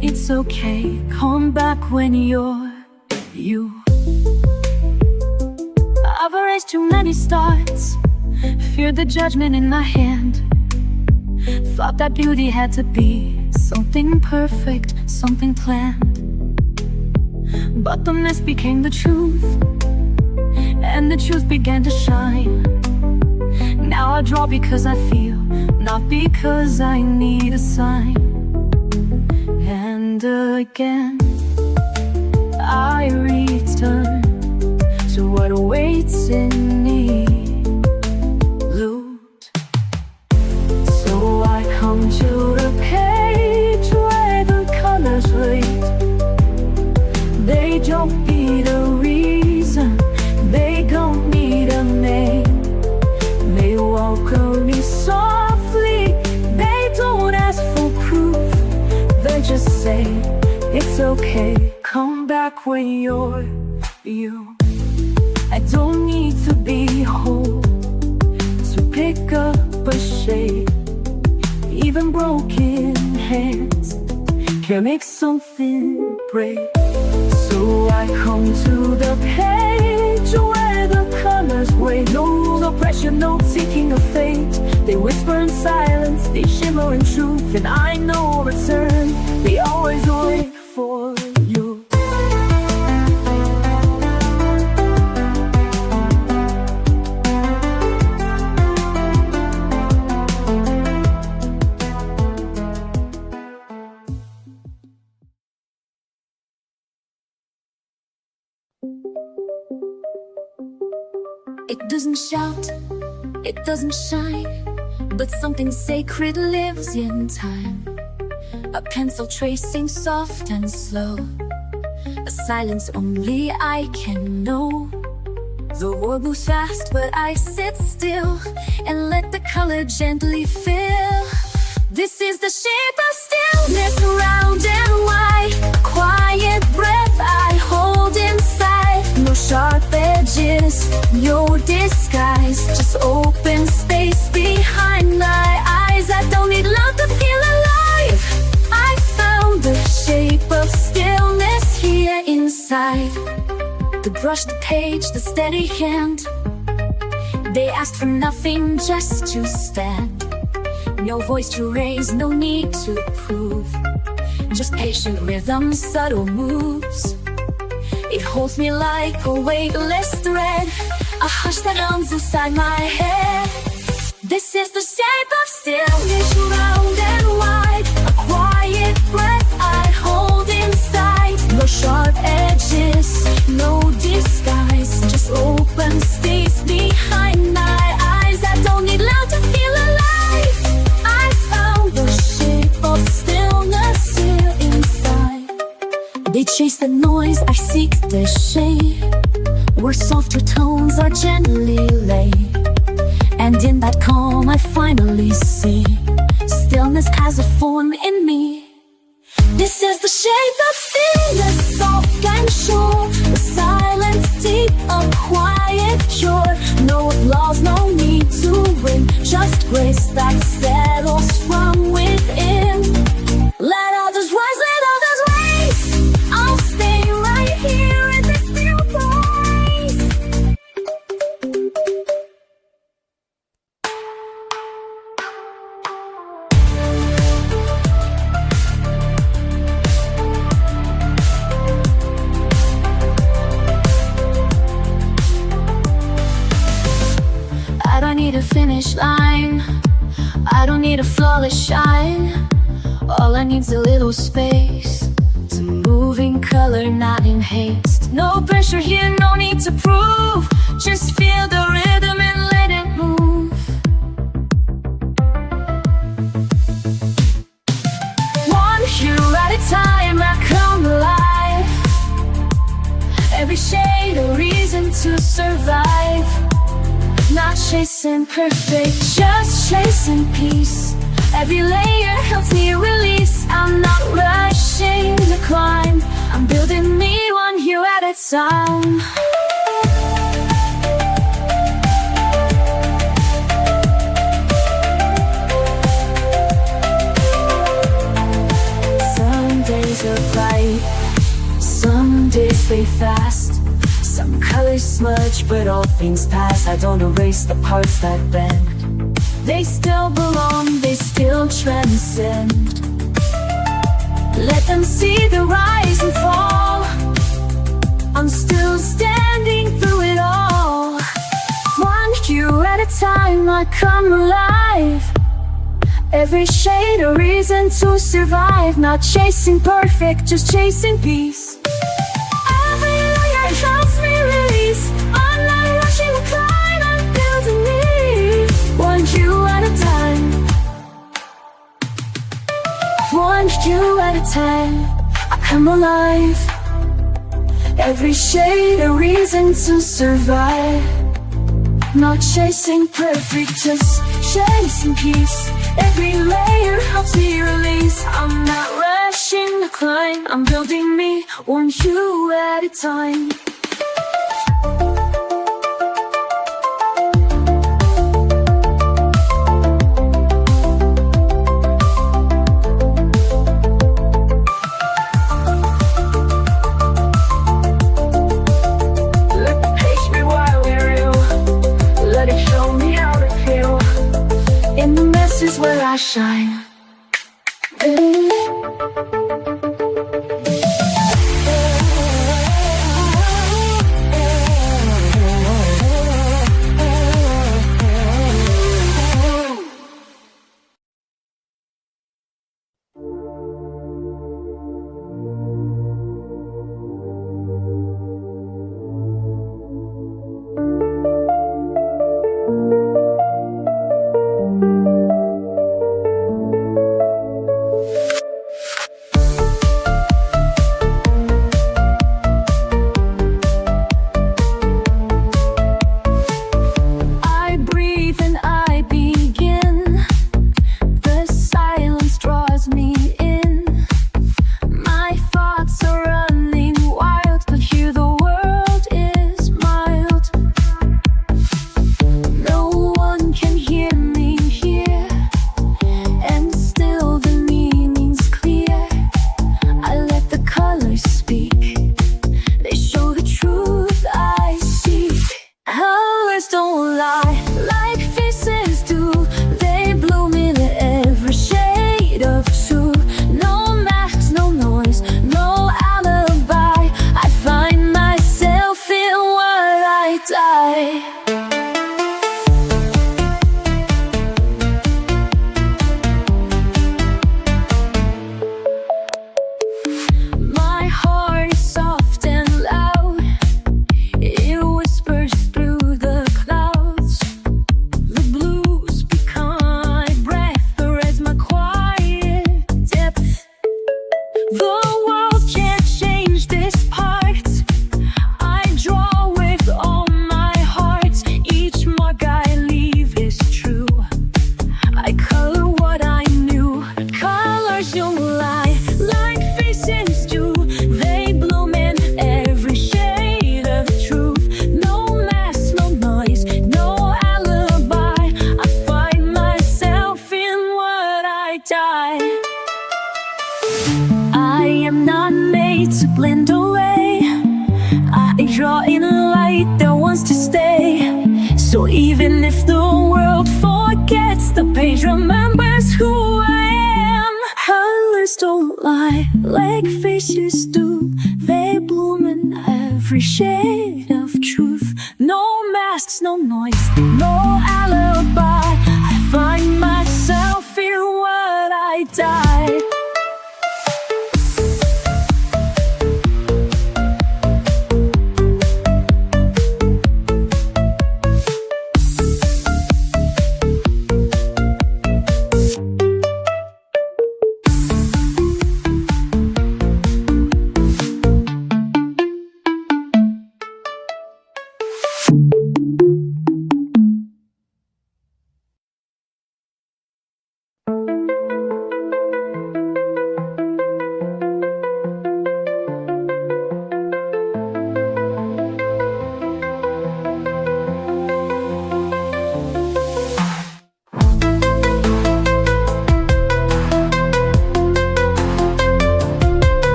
it's okay, come back when you're you. I've erased too many starts, feared the judgment in my hand. Thought that beauty had to be something perfect, something planned. But the mist became the truth, and the truth began to shine. Now I draw because I feel, not because I need a sign. And again I return to what awaits in me. Loot. So I come to the page where the colors wait. They don't need a reason, they don't need a name. They welcome me softly, they don't ask for proof. They just say, it's okay, come back when you're you. I don't need to be whole to pick up a shade. Even broken hands can make something break. So I come to the page where the colors wait. No rules, no pressure, no seeking of fate. They whisper in silence, they shimmer in truth. And I know a return, they always wait for you. It doesn't shout, it doesn't shine, but something sacred lives in time. A pencil tracing soft and slow, a silence only I can know. The world moves fast, but I sit still and let the color gently fill. This is the shape of stillness, round and wide. Quiet breath I hold inside. No sharp edges, no disguise, just open space behind my eyes. I don't need love to feel alive. I found the shape of stillness here inside. The brush, the page, the steady hand. They asked for nothing, just to stand. No voice to raise, no need to prove. Just patient rhythm, subtle moves. It holds me like a weightless thread, a hush that hums inside my head. This is the shape of stillness, round and wide. A quiet breath I hold inside. No sharp edges, no disguise, just open space behind my eyes. I don't need loud to feel alive. I found the shape of stillness here inside. They chase the noise, I seek the shade, where softer tones are gently laid. And in that calm I finally see stillness has a form in me. This is the shape of stillness, soft and sure. The silence deep, a quiet cure. No applause, no need to win, just grace that settles from within. Let others rise, let others race. I'll stay right here in this still place. I don't need a finish line, I don't need a flawless shine. All I need's a little space to move in color, not in haste. No pressure here, no need to prove. Just feel the rhythm and let it move. One hue at a time I come alive. Every shade a reason to survive. not chasing perfect, just chasing peace. Every layer helps me release. I'm not rushing the climb, I'm building me one hue at a time. Some days are bright, some days fade fast. Some colors smudge, but all things pass. I don't erase the parts that bend. They still belong, they still transcend. Let them see the rise and fall. I'm still standing through it all. One hue at a time, I come alive. Every shade a reason to survive. Not chasing perfect, just chasing peace. Every layer helps me release. I'm not rushing the climb, I'm building me one hue at a time. One hue at a time, I come alive. Every shade a reason to survive. Not chasing perfect, just chasing peace. Every layer helps me release. I'm not rushing the climb, I'm building me one hue at a time. Is where I shine. So even if the world forgets, the page remembers who I am. Colors don't lie like faces do. They bloom in every shade of truth. No masks, no noise, no alibi. I find myself in what I die.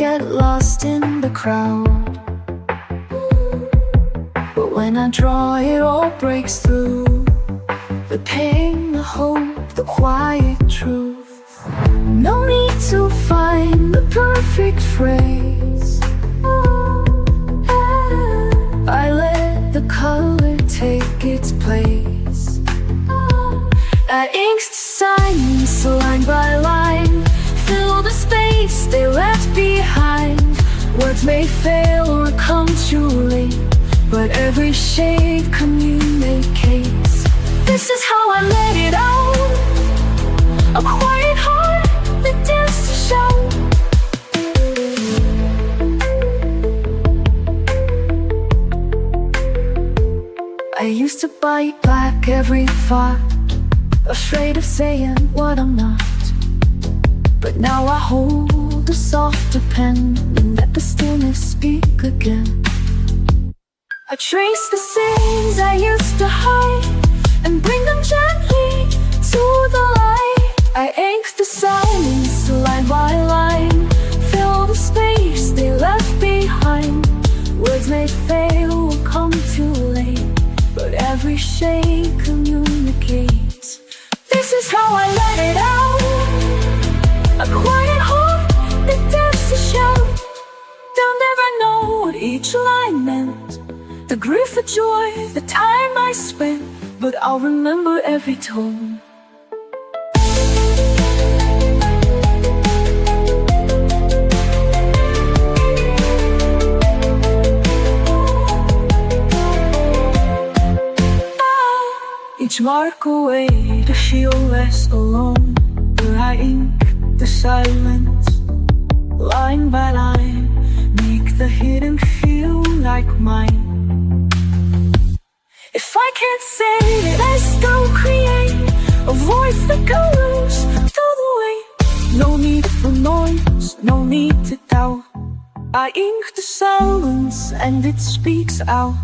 get lost in the crowd, but when I draw it all breaks through. The pain, the hope, the quiet truth. No need to find the perfect phrase. I let the color take its place. That inked signs, line by line, fill the space they left behind. Words may fail or come too late, but every shade communicates. This is how I let it out. A quiet heart that dares to shout. I used to bite back every thought, afraid of saying what I'm not. But now I hold a softer pen and let the stillness speak again. I trace the sins I used to hide and bring them gently to the light. I ink the silence line by line, fill the space they left behind. Words may fail or come too late, but every shade communicates. This is how I let it out. A quiet heart that dares to shout. They'll never know what each line meant, the grief, the joy, the time I spent, but I'll remember every tone. Each mark a way to feel less alone. Where I ink the silence, line by line, make the hidden feel like mine. If I can't say it, I still create a voice that goes through the weight. No need for noise, no need to doubt. I ink the silence and it speaks out.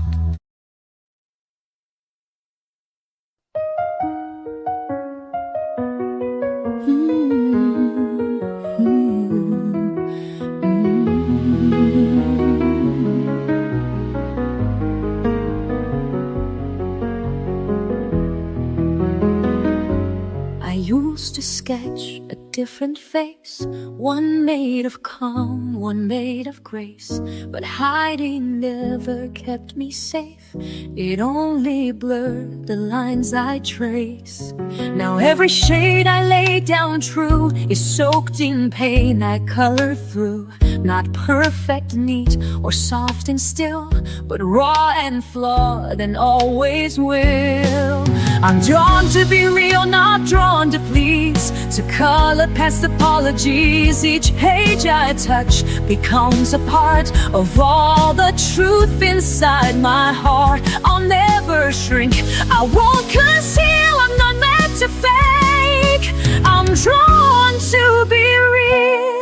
Used to sketch a different face, one made of calm, one made of grace. But hiding never kept me safe, it only blurred the lines I trace. Now every shade I lay down true is soaked in pain I color through. Not perfect, neat, or soft and still, but raw and flawed and always will. I'm drawn to be real, not drawn to please, to color past apologies. Each page I touch becomes a part of all the truth inside my heart. I'll never shrink, I won't conceal, I'm not meant to fake. I'm drawn to be real.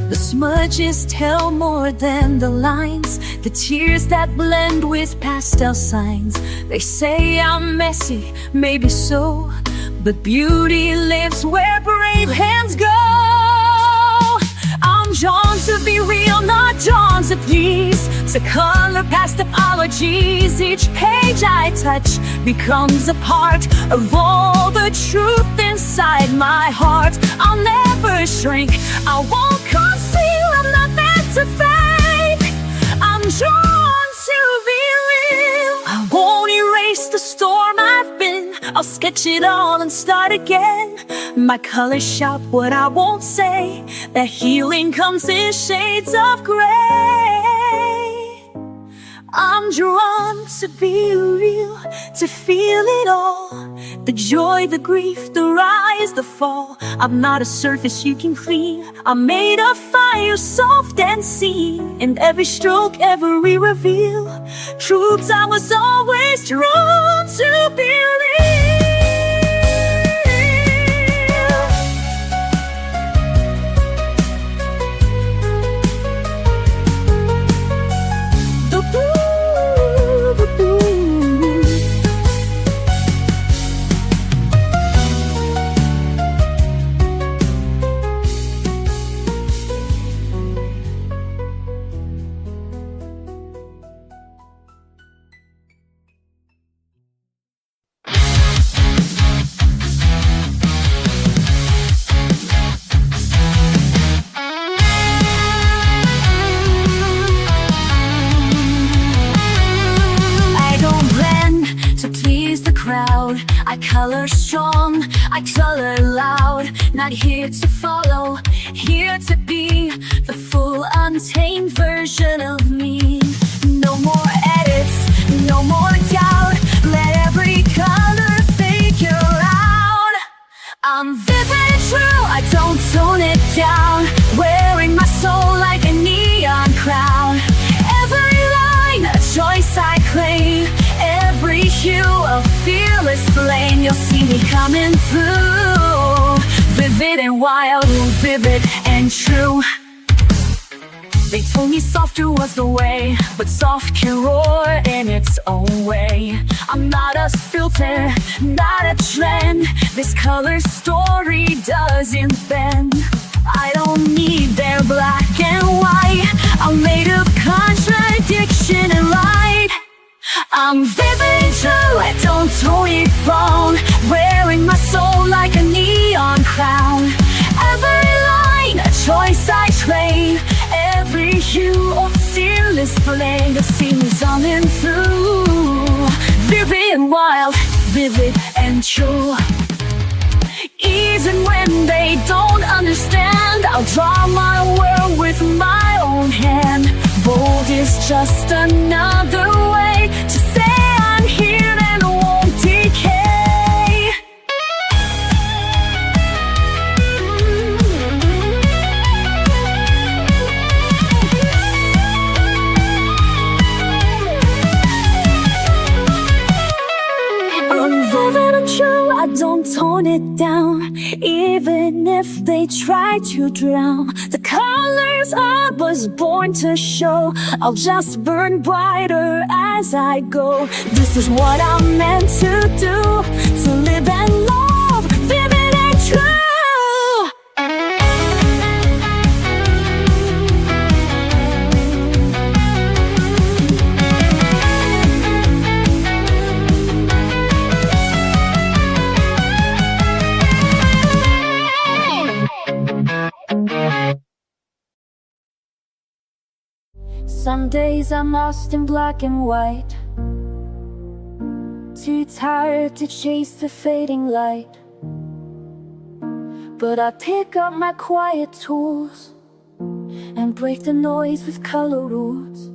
The smudges tell more than the lines, the tears that blend with pastel signs. They say I'm messy, maybe so, but beauty lives where brave hands go. I'm drawn to be real, not drawn to please, to color past apologies. Each page I touch becomes a part of all the truth inside my heart. I'll never shrink, I won't conceal, I'm not meant to fake. I'm drawn to be real. I won't erase the storm I've been, I'll sketch it all and start again. My colors shout what I won't say, that healing comes in shades of gray. I'm drawn to be real, to feel it all, the joy, the grief, the rise, the fall. I'm not a surface you can clean, I'm made of fire, soft and seen. In every stroke, every reveal, truths I was always drawn to be real. crowd. I color strong, I color loud. Not here to follow, here to be the full untamed version of me. No more edits, no more doubt. Let every color figure out. I'm vivid and true, I don't tone it down. Wearing my soul like a neon crown. Every line, a choice I claim. Every hue, a fearless flame. You'll see me coming through. Vivid and wild, vivid and true. They told me softer was the way, but soft can roar in its own way. I'm not a filter, not a trend. This color story doesn't bend. I don't need their black and white. I'm made of contradiction and light. I'm vivid and true, I don't tone it wrong. Wearing my soul like a neon crown. Every line, a choice I claim. Every hue of fearless flame. To see me zooming through. Vivid and wild, vivid and true. Even when they don't understand, I'll draw my world with my own hand. Bold is just another way to say I'm here and won't decay. I don't tone it down, even if they try to drown. The colors I was born to show, I'll just burn brighter as I go. This is what I'm meant to do, to live and love, vivid and true. Some days I'm lost in black and white, too tired to chase the fading light. But I pick up my quiet tools and break the noise with color rules.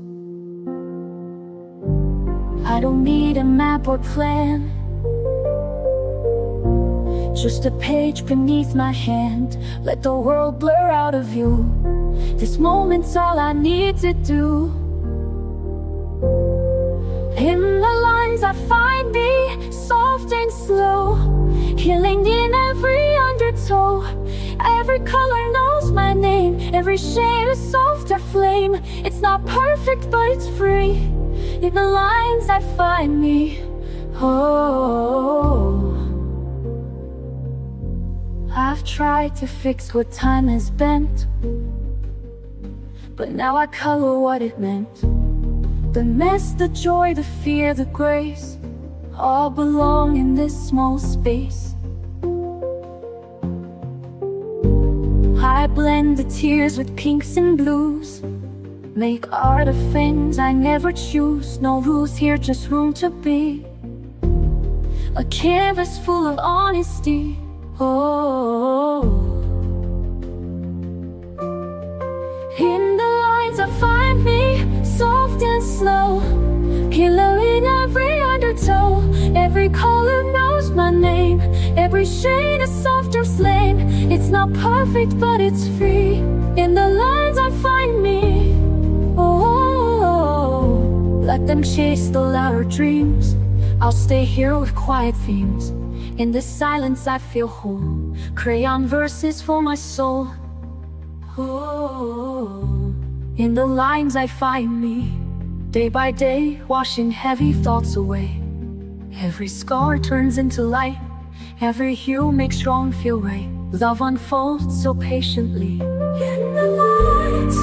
I don't need a map or plan, just a page beneath my hand. Let the world blur out of view. This moment's all I need to do. In the lines I find me, soft and slow, healing in every undertow. Every color knows my name, every shade a softer flame. It's not perfect, but it's free. In the lines I find me. Oh, I've tried to fix what time has bent, but now I color what it meant. The mess, the joy, the fear, the grace, all belong in this small space. I blend the tears with pinks and blues, make art of things I never choose. No rules here, just room to be. A canvas full of honesty. Oh, in the lines I find me, soft and slow, killer in every undertow. Every color knows my name, every shade a softer flame. It's not perfect, but it's free. In the lines I find me. Oh, let them chase the louder dreams. I'll stay here with quiet themes. In this silence I feel whole. Crayon verses for my soul. Oh, in the lines I find me. Day by day, washing heavy thoughts away. Every scar turns into light. Every hue makes wrong feel right. Love unfolds so patiently. In the lines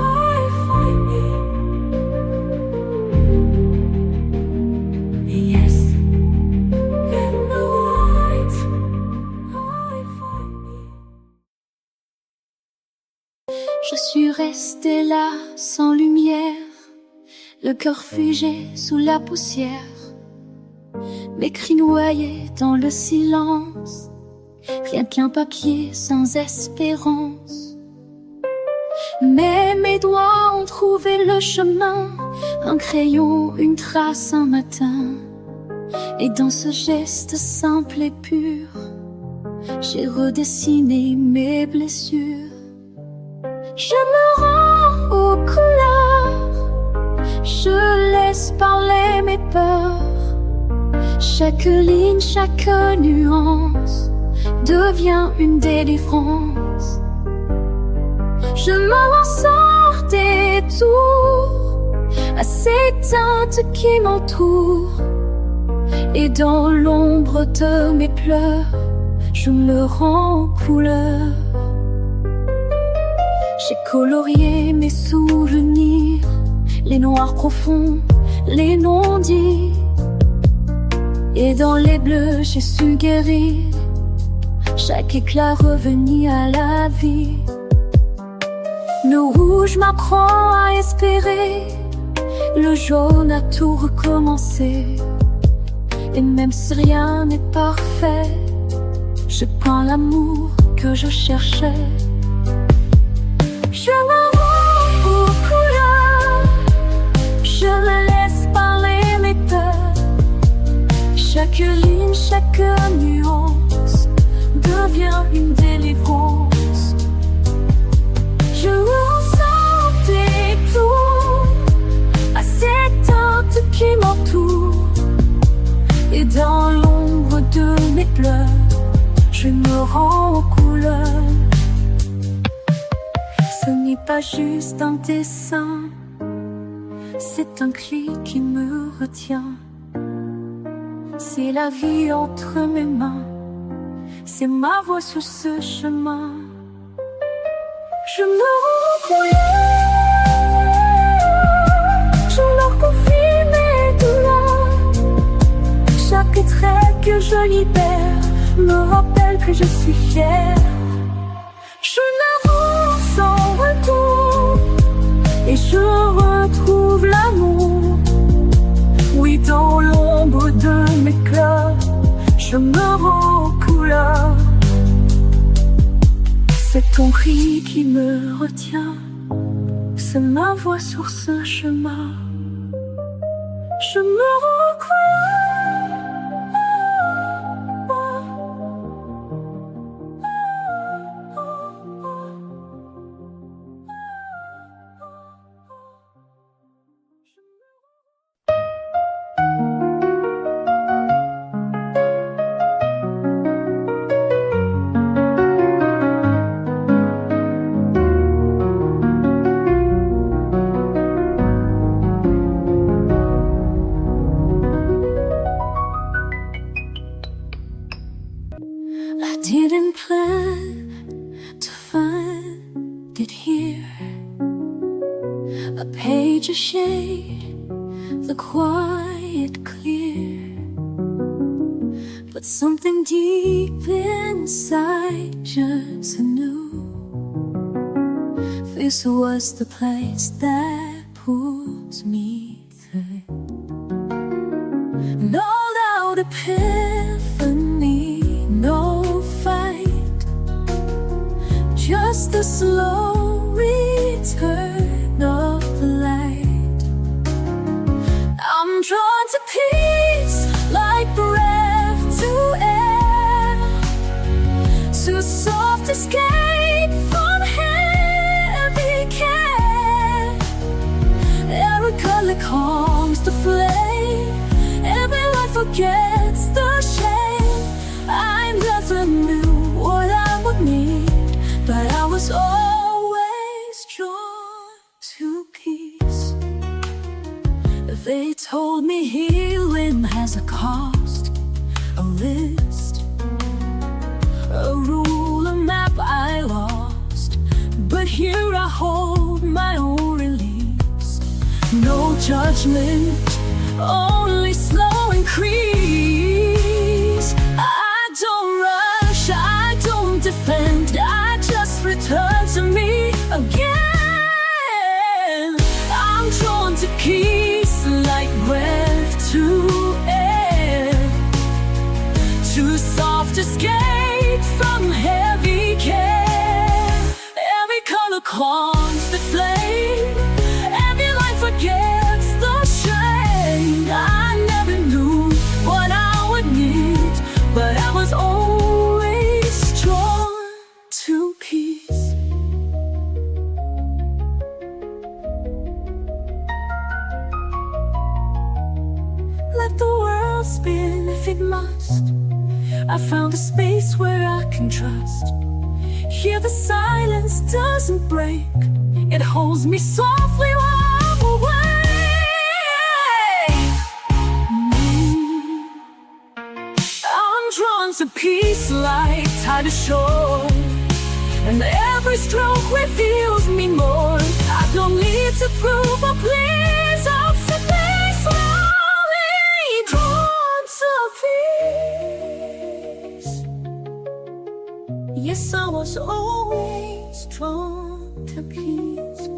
I find me. Yes, in the lines I find me. Je suis restée là sans lumière, le cœur figé sous la poussière. mes cris noyés dans le silence, rien qu'un papier sans espérance. Mais mes doigts ont trouvé le chemin, un crayon, une trace, un matin. Et dans ce geste simple et pur, j'ai redessiné mes blessures. Je me rends aux couleurs, je laisse parler mes peurs. Chaque ligne, chaque nuance devient une délivrance. Je m'en sors des tours à ces teintes qui m'entourent. Et dans l'ombre de mes pleurs, je me rends aux couleurs. J'ai colorié mes souvenirs, les noirs profonds, les non-dits. Et dans les bleus, j'ai su guérir chaque éclat revenu à la vie. Le rouge m'apprend à espérer, le jaune a tout recommencé. Et même si rien n'est parfait, je prends l'amour que je cherchais. Je me rends aux couleurs, je me laisse parler mes peurs. Chaque ligne, chaque nuance devient une délivrance. Je ressens des tours à ces teintes qui m'entourent. Et dans l'ombre de mes pleurs, je me rends aux couleurs. Ce n'est pas juste un dessin, c'est un cri qui me retient. C'est la vie entre mes mains, c'est ma voix sur ce chemin. Je me rends aux couleurs, je leur confie mes douleurs. Chaque trait que je libère me rappelle que je suis fière. Je me rends sans retour et je retrouve l'amour. Oui, dans l'ombre de mes cœurs, je me rends aux couleurs. C'est ton cri qui me retient, c'est ma voix sur ce chemin. Je me rends aux couleurs. I didn't plan to find it here. A page, a shade, the quiet clear. But something deep inside just knew this was the place that pulls me through. No doubt epiphany, no fight, just the slow return of the light. I'm drawn to peace like breath to air, to soft escape from heavy care. Every color calms the flame, every life forgets the shame. I never knew what I would need, but I was always drawn to peace. They told me healing has a cost, a list, a rule, a map I lost. But here I hold my own release. No judgment, only slow increase. I don't rush, I don't defend, I just return to me again. I'm drawn to peace like breath to air, from heavy care. Every color constant flame, every line forgets the shame. I never knew what I would need, but I was always drawn to peace. Let the world spin if it must. I found a space where I can trust. Here the silence doesn't break, it holds me softly while I'm away. I'm drawn to peace like tide ashore, and every stroke reveals me more. I don't need to prove or please, I'll simply slowly drawn to peace. Yes, I was always drawn to peace.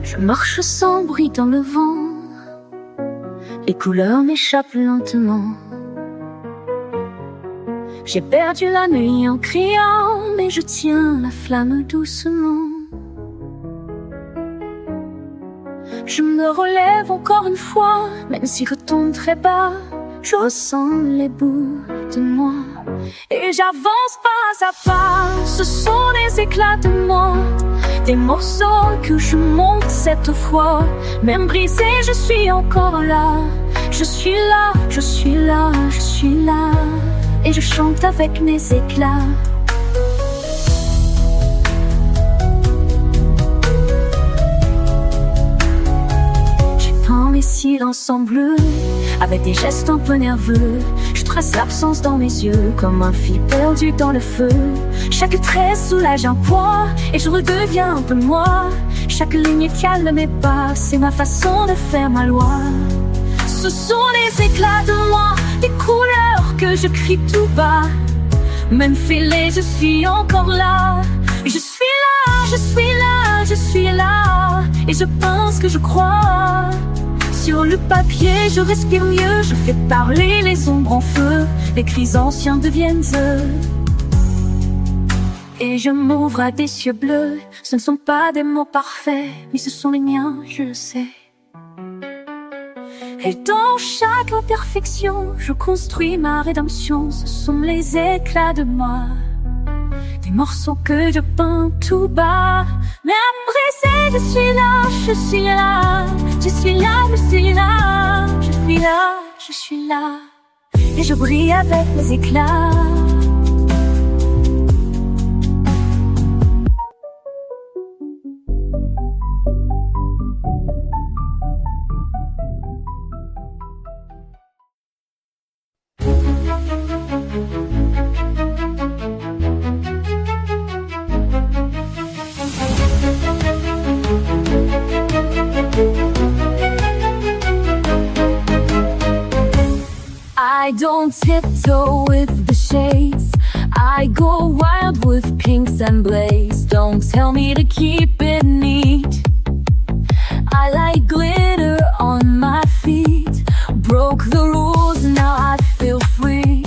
Je marche sans bruit dans le vent, les couleurs m'échappent lentement. J'ai perdu la nuit en criant, mais je tiens la flamme doucement. Je me relève encore une fois, même si je tombe très bas, je ressens les bouts de moi. Et j'avance pas à pas, ce sont des éclats de moi, des morceaux que je monte cette fois. Même brisé, je suis encore là. Je suis là, je suis là, je suis là. Et je chante avec mes éclats. J'étends mes silences en bleu, avec des gestes un peu nerveux. Je trace l'absence dans mes yeux, comme un fil perdu dans le feu. Chaque trait soulage un poids, et je redeviens un peu moi. Chaque ligne calme mes pas, c'est ma façon de faire ma loi. Ce sont les éclats de moi, des couleurs que je crie tout bas. Même fêlée, je suis encore là. Je suis là, je suis là, je suis là. Et je pense que je crois. Sur le papier, je respire mieux. Je fais parler les ombres en feu. Les cris anciens deviennent eux. Et je m'ouvre à des cieux bleus. Ce ne sont pas des mots parfaits, mais ce sont les miens, je le sais. Et dans chaque imperfection, je construis ma rédemption. Ce sont les éclats de moi, des morceaux que je peins tout bas. Même brisé, je suis là, je suis là. Je suis là, je suis là. Je suis là, je suis là. Et je brille avec mes éclats. I don't tiptoe with the shades, I go wild with pinks and blaze. Don't tell me to keep it neat, I like glitter on my feet. Broke the rules, now I feel free.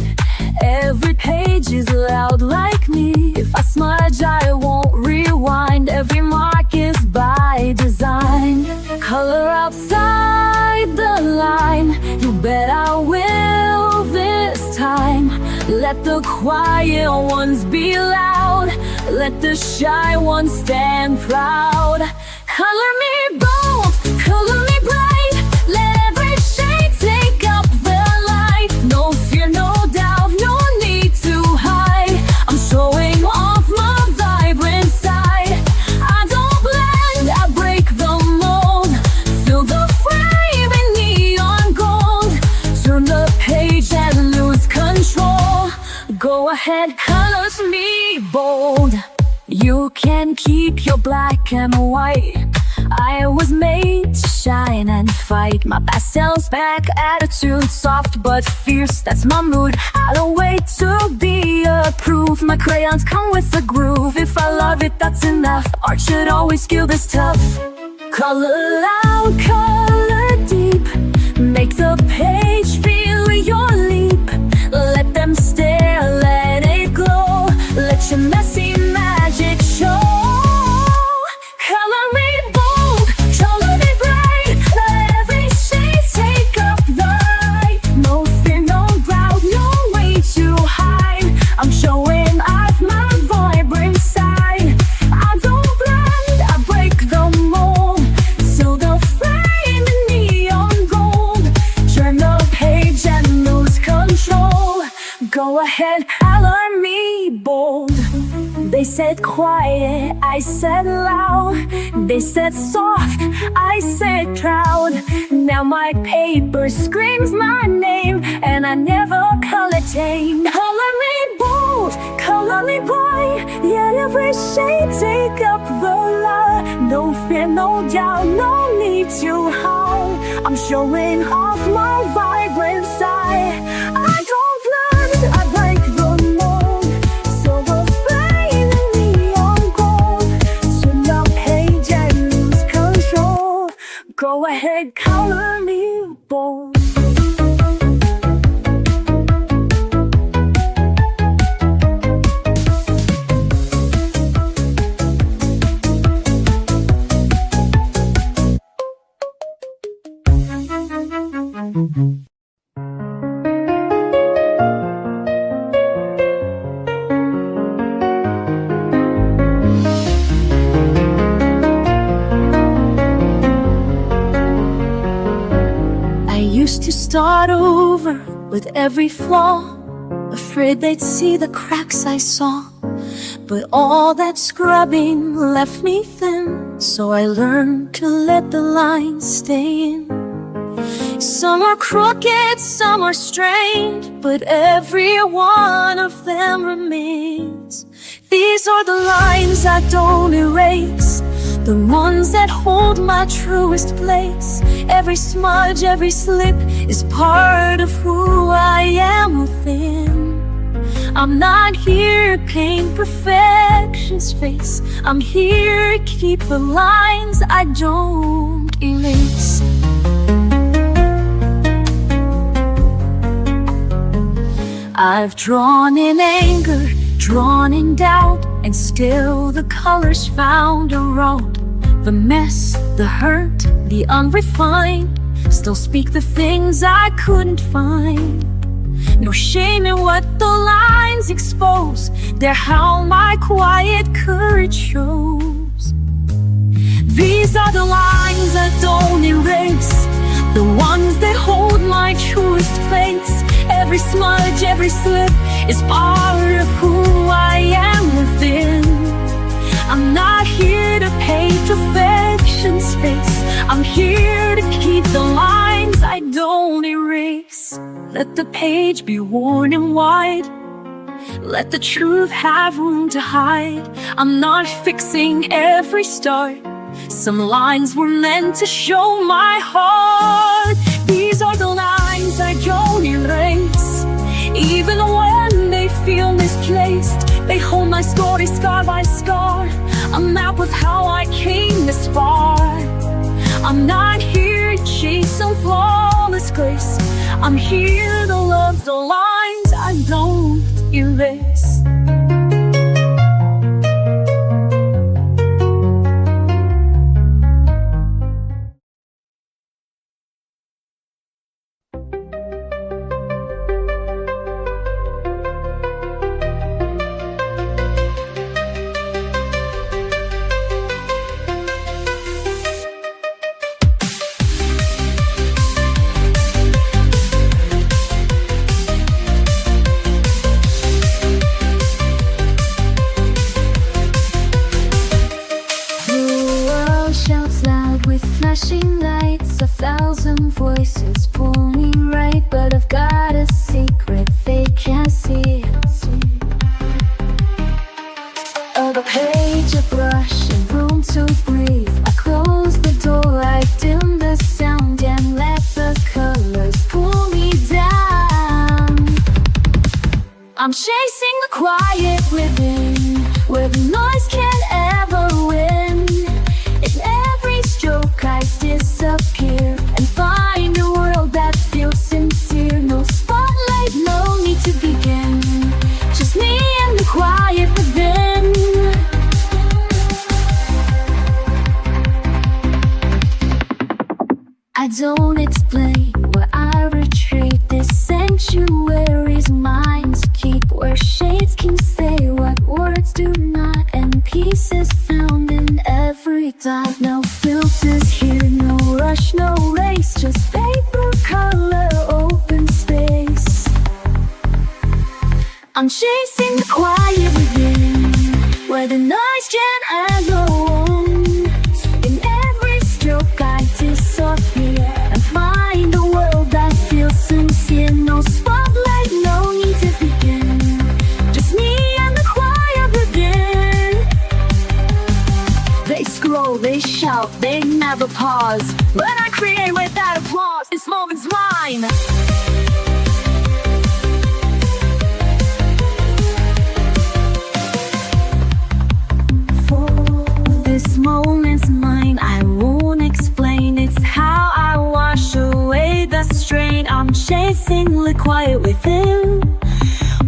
Every page is loud like me. If I smudge, I won't rewind. Every mark is by design. Color outside the line, you bet I will this time. Let the quiet ones be loud, let the shy ones stand proud. Color me bold, color me bright, let every shade take up the light. No fear, no doubt, no need to hide. I'm showing off my vibrant side. I don't blend, colors me bold. You can keep your black and white. I was made to shine and fight. My pastel's back, attitude soft but fierce. That's my mood, I don't wait to be approved. My crayons come with a groove. If I love it, that's enough. Art should always feel this tough. Color loud, color deep. Make the page feel your leap. Let them stare, let it glow. Let your messy magic show. Color me bold, color me bright. Let every shade take up the light. No fear, no doubt, no way to hide. I'm showing off my vibrant side. I don't blend, I break the mold. So the frame in neon gold. Turn the page and lose control. Go ahead, color me bold. They said quiet, I said loud. They said soft, I said proud. Now my paper screams my name, and I never color tame. Color me bold, color me bright. Yeah, every shade take up the light. No fear, no doubt, no need to hide. I'm showing off my vibrant side. I don't blend, I break the mold. So the flame in neon gold. Turn the page and lose control. Go ahead, color me bold. Used to start over with every flaw, afraid they'd see the cracks I saw. But all that scrubbing left me thin, so I learned to let the lines stay in. Some are crooked, some are strained, but every one of them remains. These are the lines I don't erase, the ones that hold my truest place. Every smudge, every slip is part of who I am within. I'm not here to paint perfection's face. I'm here to keep the lines I don't erase. I've drawn in anger, drawn in doubt, and still the colors found a road. The mess, the hurt, the unrefined still speak the things I couldn't find. No shame in what the lines expose. They're how my quiet courage shows. These are the lines I don't erase, the ones that hold my truest face. Every smudge, every slip is part of who I am within. I'm not here to paint perfection's face. I'm here to keep the lines I don't erase. Let the page be worn and wide. Let the truth have room to hide. I'm not fixing every start. Some lines were meant to show my heart. These are the lines I don't erase, even when they feel misplaced. They hold my story scar by scar, a map of how I came this far. I'm not here to chase some flawless grace. I'm here to love the lines I don't erase. Flashing lights, 1,000 voices pull me right, but I've got a secret they can't see. A page, a brush, and room to breathe. I close the door, I dim the sound, and let the colors pull me down. I'm chasing the quiet within, where the noise can't ever win. In every stroke I disappear and find a world that feels sincere. No spotlight, no need to begin, just me and the quiet within. I don't explain where I retreat. This sanctuary's mine to keep, where shades can say what words do not, and peace is found in every dot. No filters here, no rush, no race, just paper, color, open space. I'm chasing the quiet within, where the noise can't echo on. In every stroke I disappear and find a world that feels sincere. No spotlight, no need to begin, just me and the quiet within. They scroll, they shout, they never pause, but I create without applause. This moment's mine. This moment's mine, I won't explain. It's how I wash away the strain. I'm chasing the quiet within,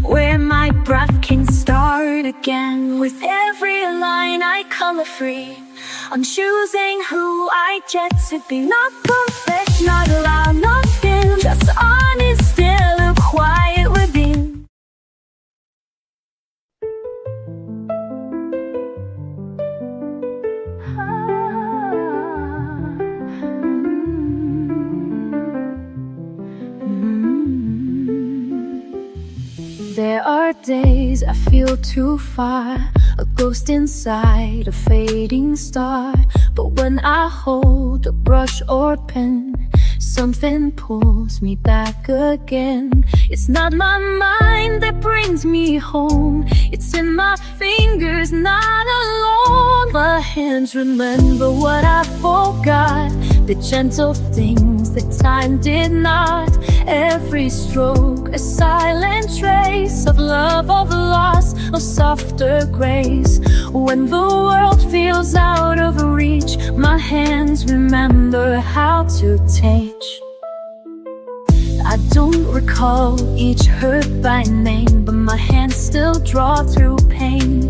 where my breath can start again. With every line I color free, I'm choosing who I get to be. Not perfect, not loud, not thin, just honest, still a quiet within. There are days I feel too far, a ghost inside a fading star. But when I hold a brush or pen, something pulls me back again. It's not my mind that brings me home, it's in my fingers, not alone. My hands remember what I forgot, the gentle things that time did not. Every stroke a silent trace of love, of loss, of softer grace. When the world feels out of reach, my hands remember how to teach. I don't recall each hurt by name, but my hands still draw through pain.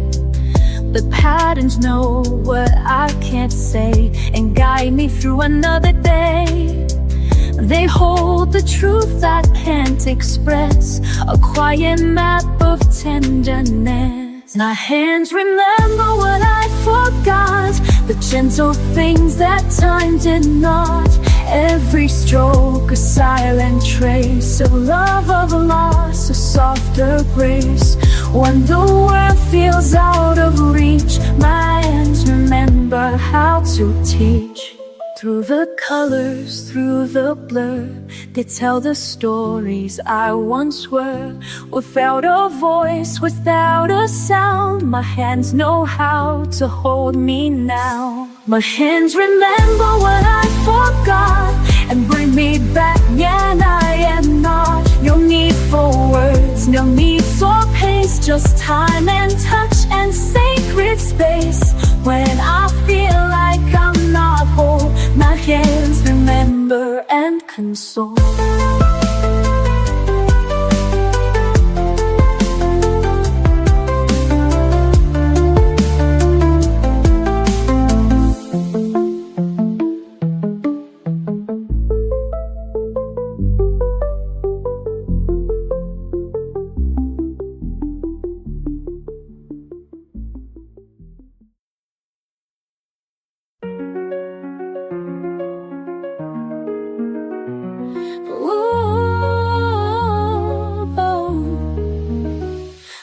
The patterns know what I can't say and guide me through another day. They hold the truth I can't express, a quiet map of tenderness. My hands remember what I forgot, the gentle things that time did not. Every stroke a silent trace of love, of loss, a softer grace. When the world feels out of reach, my hands remember how to teach. Through the colors, through the blur, they tell the stories I once were. Without a voice, without a sound, my hands know how to hold me now. My hands remember what I forgot and bring me back when I am not. No need for words, no need for pace, just time and touch and sacred space. When I feel like I'm not whole, my hands remember and console.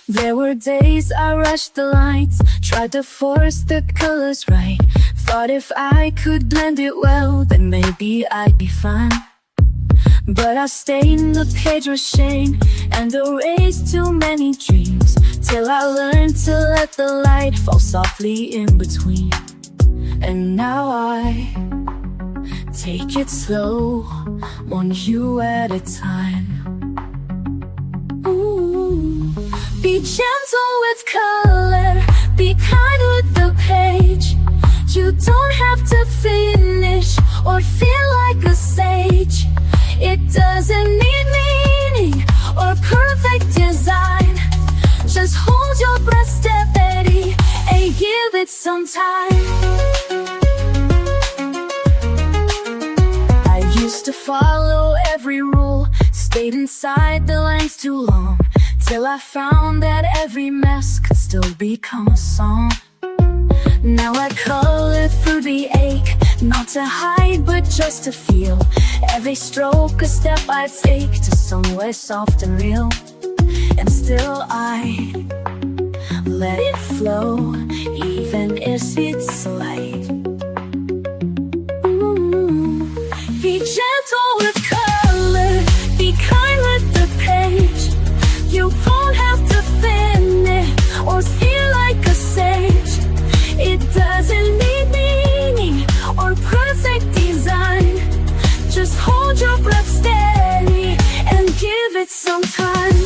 There were days I rushed the lights, tried to force the colors right. Thought if I could blend it well, then maybe I'd be fine. But I stained the page with shame and erased too many dreams. till I learned to let the light fall softly in between. And now I take it slow, one hue at a time. Ooh. Be gentle with color, be kind with the page. You don't have to finish or feel like a sage. It doesn't need meaning or perfect design. Just hold your breath steady and give it some time. I used to follow every rule, stayed inside the lines too long, till I found that every mess could still become a song. Now I color through the ache, not to hide but just to feel. Every stroke a step I take to somewhere soft and real. And still I let it flow, even if it's slight. Be gentle with color, be kind with the page. You won't have to finish or feel like a sage. It doesn't need meaning or perfect design. Just hold your breath steady and give it some time.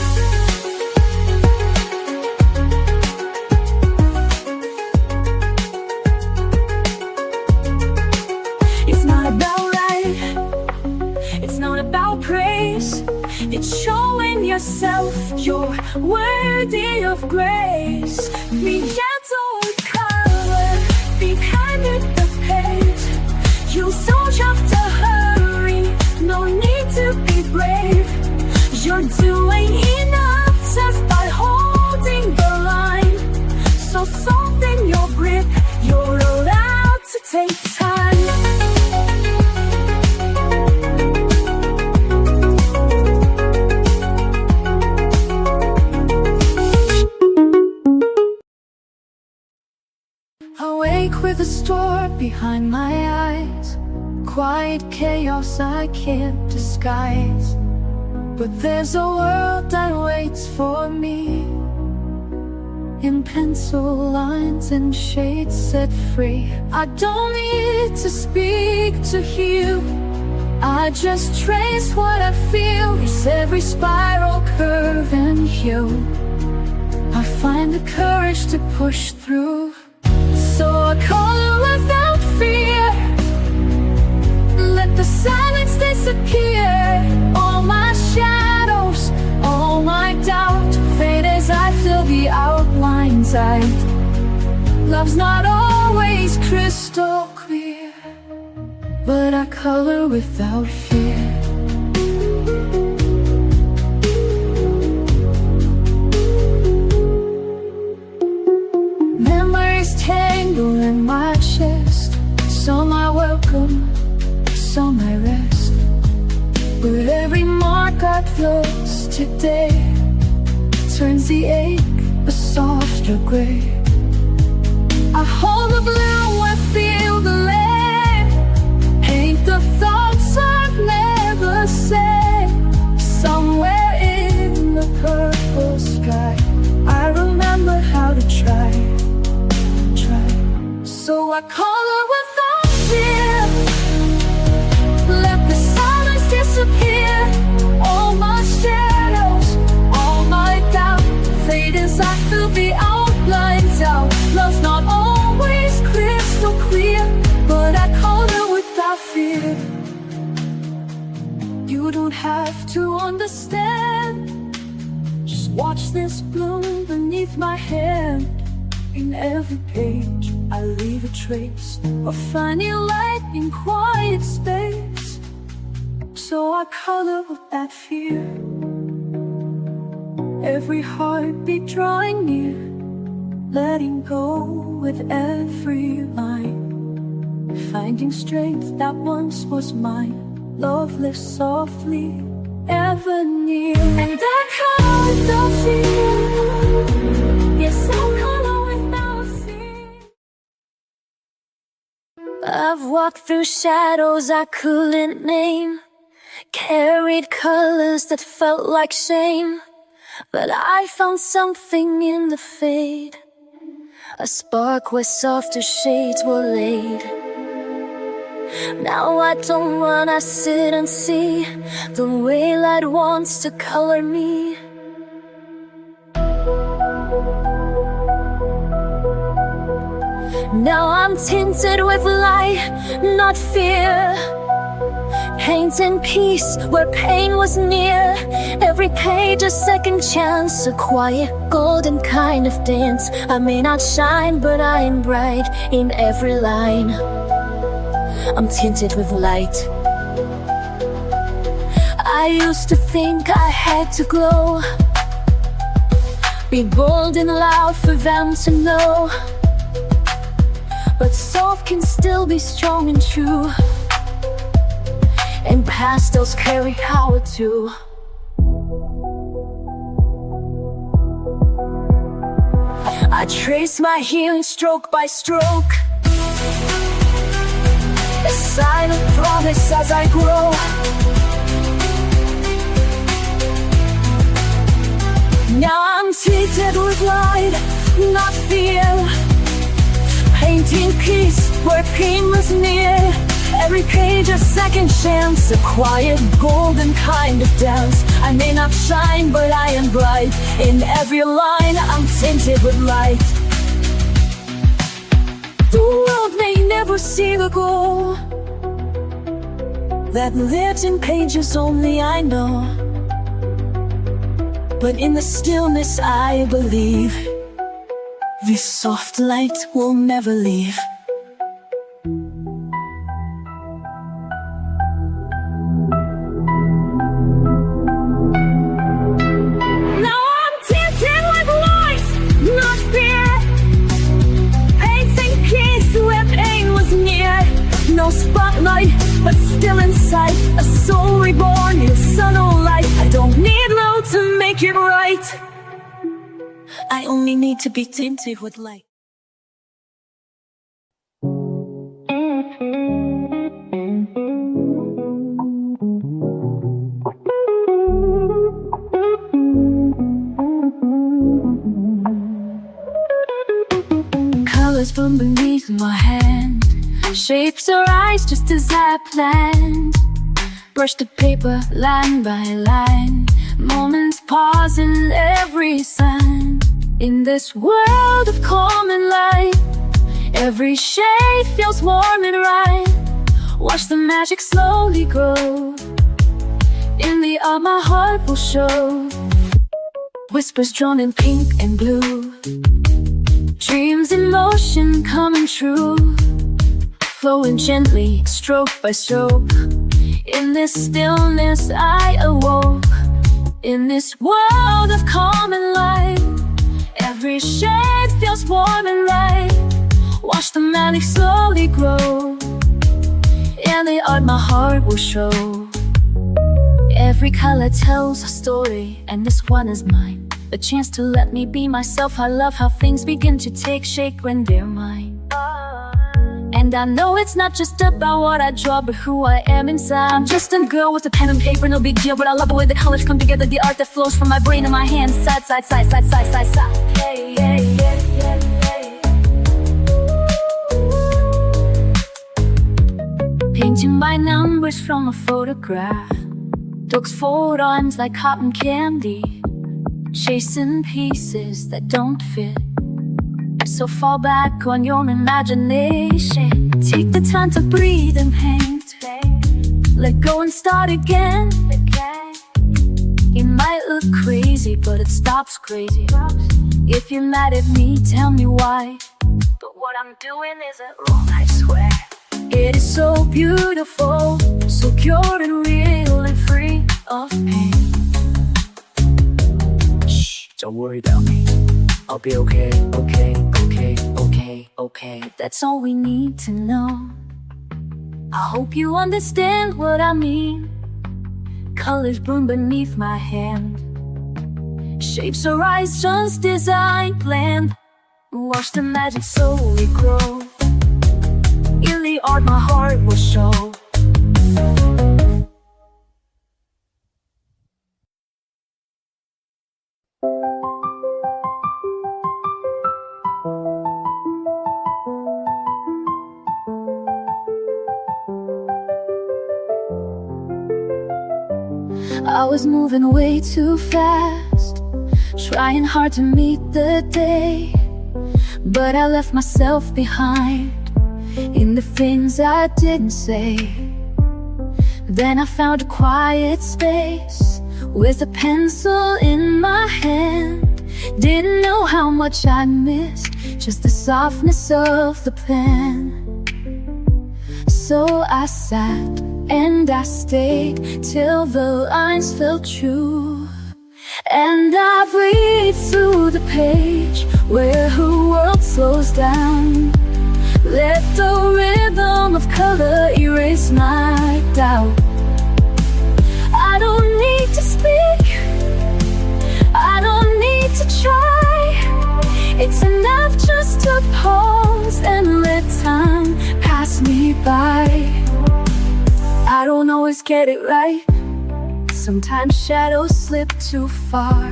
It's not about right, it's not about praise. It's showing yourself you're worthy of grace. Be gentle with color, be kind with the page. You don't have to hurry, no need to be brave. You're doing enough just by holding the line. So soften your grip, you're allowed to take time. Awake with a storm behind my eyes, quiet chaos I can't disguise. But there's a world that waits for me, in pencil lines and shades set free. I don't need to speak to heal, I just trace what I feel. It's every spiral, curve and hue. I find the courage to push through. So I color without fear, let the silence disappear. All my shadows, all my doubt fade as I fill the outlines out. Love's not always crystal clear, but I color without fear. Tangle in my chest, some I welcome, some I rest. But every mark I close today turns the ache a softer gray. I hold the blue and feel the lead, paint the thoughts I've never said. Somewhere in the purple sky I remember how to try. So I color without fear, let the silence disappear. All my shadows, all my doubt fade as I fill the outlines out. Love's not always crystal clear, but I color without fear. You don't have to understand, just watch this bloom beneath my hand. In every page I leave a trace of finding light in quiet space. So I color with that fear, every heartbeat drawing near, letting go with every line, finding strength that once was mine. Love lives softly, ever near. And I color without fear, yes, I color. I've walked through shadows I couldn't name, carried colors that felt like shame. But I found something in the fade, a spark where softer shades were laid. Now I don't run, I sit and see the way light wants to color me. Now I'm tinted with light, not fear. Paint in peace where pain was near. Every page a second chance, a quiet golden kind of dance. I may not shine, but I am bright in every line. I'm tinted with light. I used to think I had to glow, be bold and loud for them to know. But soft can still be strong and true, and pastels carry power too. I trace my healing stroke by stroke, a sign of promise as I grow. Now I'm tinted with light, not fear. Painting peace where pain was near. Every page a second chance, a quiet golden kind of dance. I may not shine, but I am bright in every line. I'm tinted with light. The world may never see the goal that lives in pages only I know, but in the stillness I believe this soft light will never leave. Now I'm tinted with light, not fear. Painting peace where pain was near. No spotlight, but still inside, a soul reborn in sun or light. I don't need low to make it right, I only need to be tinted with light. Colors from beneath my hand, shapes arise just as I planned. Brush the paper line by line, moments pause in every sign. In this world of calm and light, every shade feels warm and right. Watch the magic slowly grow, in the art my heart will show. Whispers drawn in pink and blue, dreams in motion coming true, flowing gently, stroke by stroke. In this stillness I awoke, in this world of calm and light. Every shade feels warm and right. Watch the magic slowly grow, and the art my heart will show. Every color tells a story, and this one is mine. A chance to let me be myself. I love how things begin to take shape when they're mine. And I know it's not just about what I draw, but who I am inside. I'm just a girl with a pen and paper, no big deal. But I love the way the colors come together, the art that flows from my brain and my hands. Side, side, side, side, side, side, side. Hey, yeah, yeah, yeah, yeah. Painting by numbers from a photograph, dogs fold arms like cotton candy, chasing pieces that don't fit. So fall back on your imagination. Take the time to breathe and paint. Let go and start again. It might look crazy, but it stops crazy. If you're mad at me, tell me why. But what I'm doing isn't wrong, I swear. It is so beautiful, so pure and real and free of pain. Shh, don't worry about me. I'll be okay, okay, okay, okay, okay. That's all we need to know. I hope you understand what I mean. Colors bloom beneath my hand, shapes arise just as I planned. Watch the magic slowly grow, in the art my heart will show. I was moving way too fast, trying hard to meet the day, but I left myself behind in the things I didn't say. Then I found a quiet space with a pencil in my hand. Didn't know how much I missed, just the softness of the pen. So I sat and I stayed till the lines felt true, and I breathed through the page where her world slows down. Let the rhythm of color erase my doubt. I don't need to speak, I don't need to try. It's enough just to pause and let time pass me by. I don't always get it right, sometimes shadows slip too far,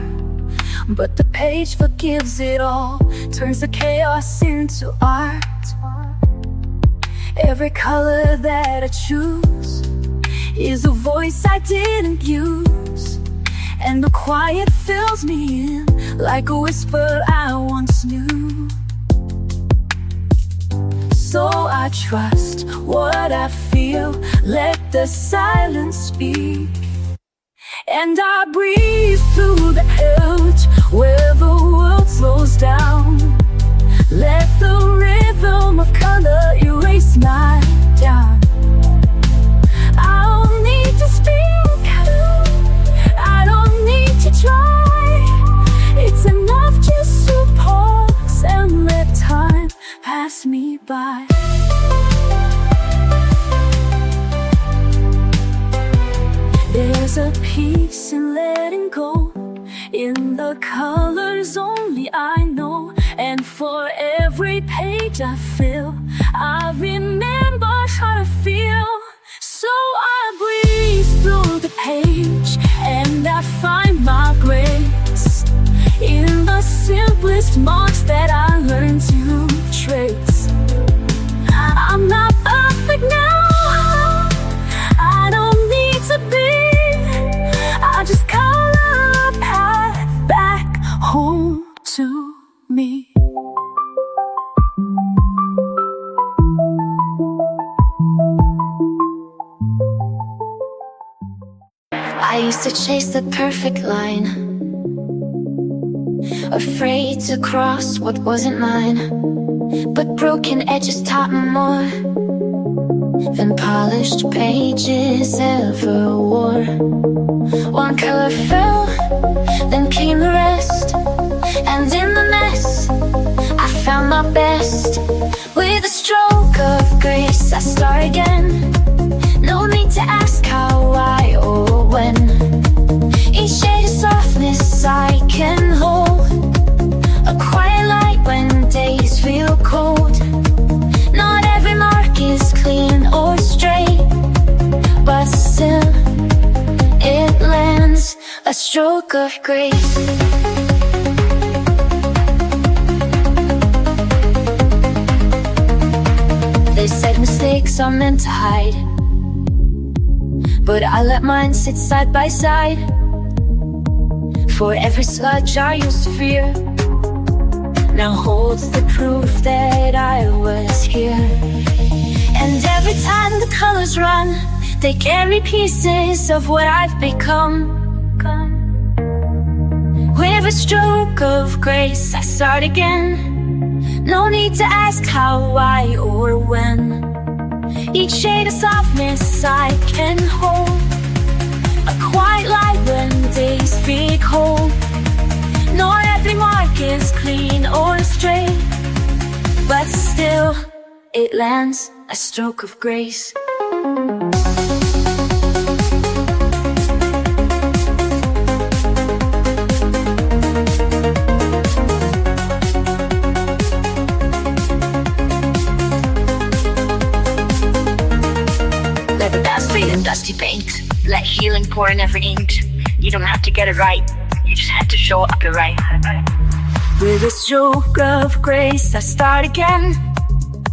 but the page forgives it all, turns the chaos into art. Every color that I choose is a voice I didn't use, and the quiet fills me in like a whisper I once knew. So I trust what I feel, let the silence speak, and I breathe through the edge where the world slows down. Let the rhythm of color erase my doubt. I don't need to speak, I don't need to try. It's enough just to pause and let time pass me by. There's a peace in letting go, in the colors only I know, and for every page I fill, I remember how to feel. So I breathe through the page and I find my grace in the simplest marks that I learned to trace. I'm not perfect now, I don't need to be, I just color a path back home to me. I used to chase the perfect line, afraid to cross what wasn't mine, but broken edges taught me more than polished pages ever wore. One color fell, then came the rest, and in the mess I found my best. With a stroke of grace I start again, no need to ask how, why, or when. Each shade of softness I can hold, a quiet light when days feel cold. Not every mark is clean or straight, but still it lands, a stroke of grace. They said mistakes are meant to hide, but I let mine sit side by side. For every sludge I used to fear now holds the proof that I was here. And every time the colors run, they carry pieces of what I've become. With a stroke of grace I start again, no need to ask how, why, or when. Each shade of softness I can hold, a quiet light when days feel cold. Not every mark is clean or straight, but still it lands, a stroke of grace. Let the past fade in dusty paint, let healing pour in every ink. You don't have to get it right, you just have to show up your right. With a stroke of grace I start again,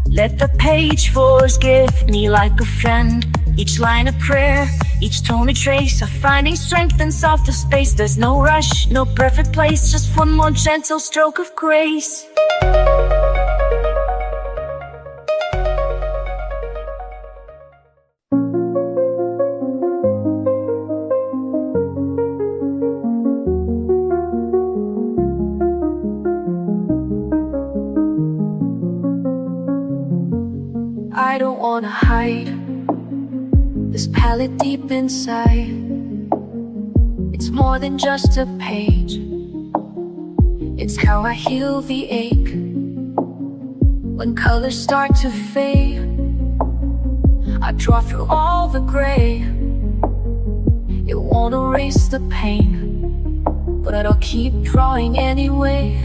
let the page forgive me like a friend. each line a prayer, each tone a trace of finding strength in softer space. There's no rush, no perfect place, just one more gentle stroke of grace. I don't wanna hide this palette deep inside. It's more than just a page. It's how I heal the ache. When colors start to fade, I draw through all the gray. It won't erase the pain, but I'll keep drawing anyway.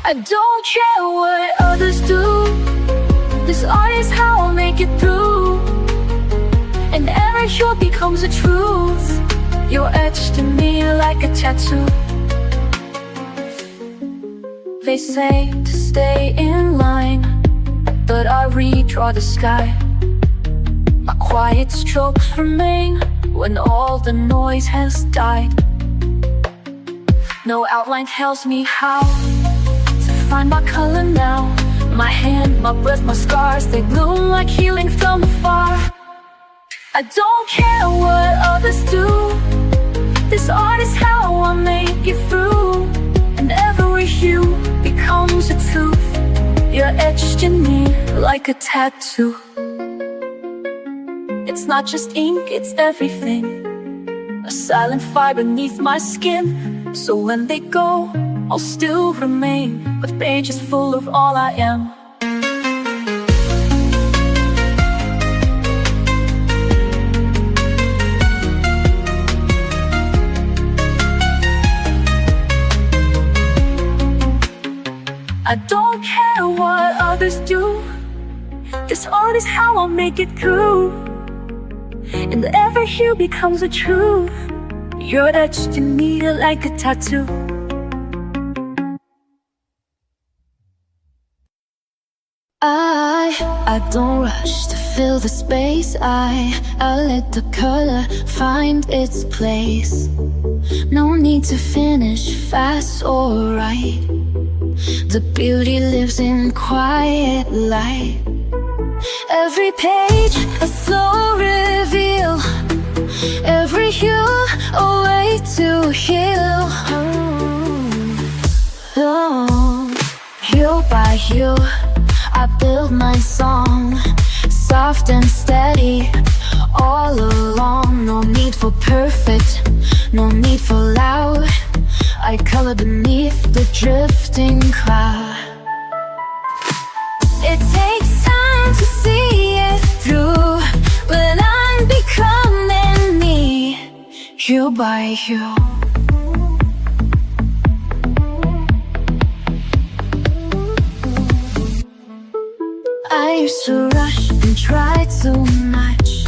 I don't care what others do. This art is how I'll make it through. And every hue becomes a truth. You're etched in me like a tattoo. They say to stay in line, but I redraw the sky. My quiet strokes remain when all the noise has died. No outline tells me how to find my color now. My hand, my breath, my scars, they bloom like healing from afar. I don't care what others do. This art is how I make it through. And every hue becomes a truth. You're etched in me like a tattoo. It's not just ink, it's everything. A silent fire beneath my skin. So when they go, I'll still remain with pages full of all I am. I don't care what others do. This art is how I'll make it through. And every hue becomes a truth. You're etched in me like a tattoo. I don't rush to fill the space. I let the color find its place. No need to finish fast or right. The beauty lives in quiet light. Every page a slow reveal. Every hue a way to heal. Hue by hue I build my song, soft and steady, all along. No need for perfect, no need for loud. I color beneath the drifting cloud. It takes time to see it through, but I'm becoming me, hue by hue. I used to rush and try too much,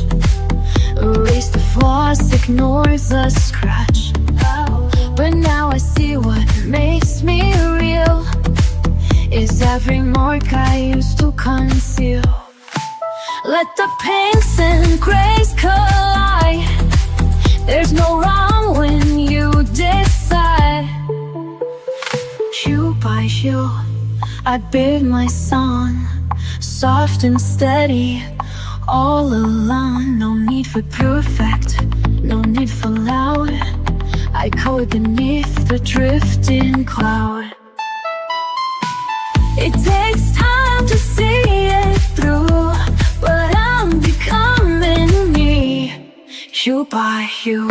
erase the flaws, ignore the scratch. But now I see what makes me real is every mark I used to conceal. Let the pinks and grays collide. There's no wrong when you decide. Hue by hue I build my song, soft and steady, all along. No need for perfect, no need for loud. I color beneath the drifting cloud. It takes time to see it through, but I'm becoming me, hue by hue.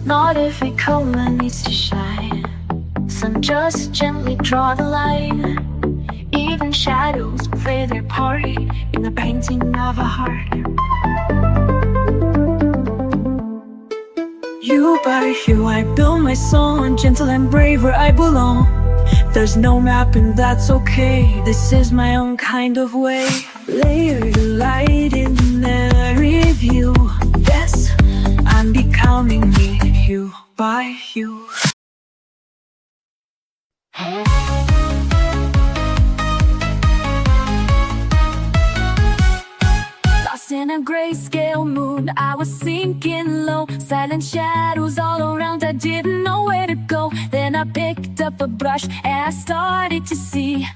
Not every color needs to shine. Some just gently draw the line. Even shadows play their part in the painting of a heart. Hue by hue I build my song, gentle and brave where I belong. There's no map and that's okay. This is my own kind of way. Layer the light in every view. Yes, I'm becoming me, hue by hue. grayscale moon, I was sinking low. Silent shadows all around, I didn't know where to go. Then I picked up a brush and I started to see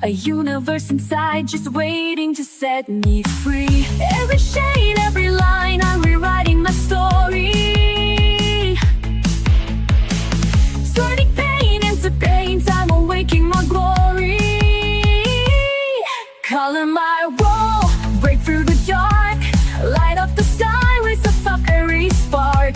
a universe inside just waiting to set me free. Every shade, every line, I'm rewriting my story. Turning pain into paint, I'm awaking my glory. Color my wall, break through the dark, light up the sky with a fiery spark.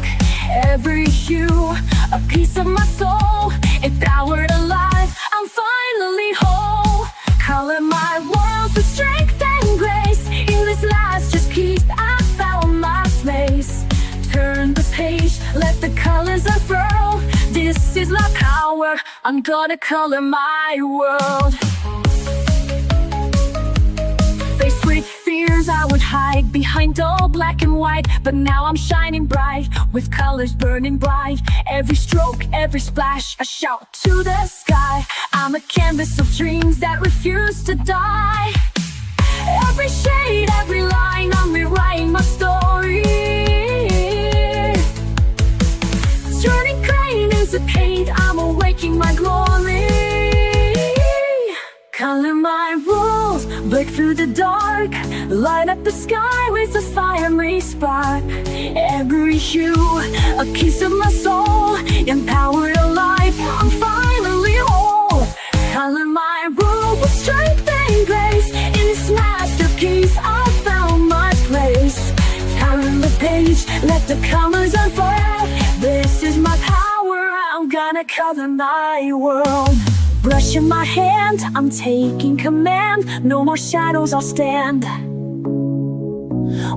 Every hue, a piece of my soul, empowered alive, I'm finally whole. Color my world with strength and grace. In this last just piece, I found my place. Turn the page, let the colors unfurl. This is my power, I'm gonna color my world. Faced with fears, I would hide behind all black and white. But now I'm shining bright, with colors burning bright. Every stroke, every splash, a shout to the sky. I'm a canvas of dreams that refuse to die. Every shade, every line, I'm rewriting my story. Turning pain into paint, I'm awaking my glory. Color my rules, break through the dark, light up the sky with a fiery spark. Every hue, a piece of my soul, empowered alive, I'm finally whole. Color my rule with strength and grace. In this masterpiece, I found my place. Turn the page, let the colors unfurl. This is my power, I'm gonna color my world. Brush in my hand, I'm taking command. No more shadows, I'll stand.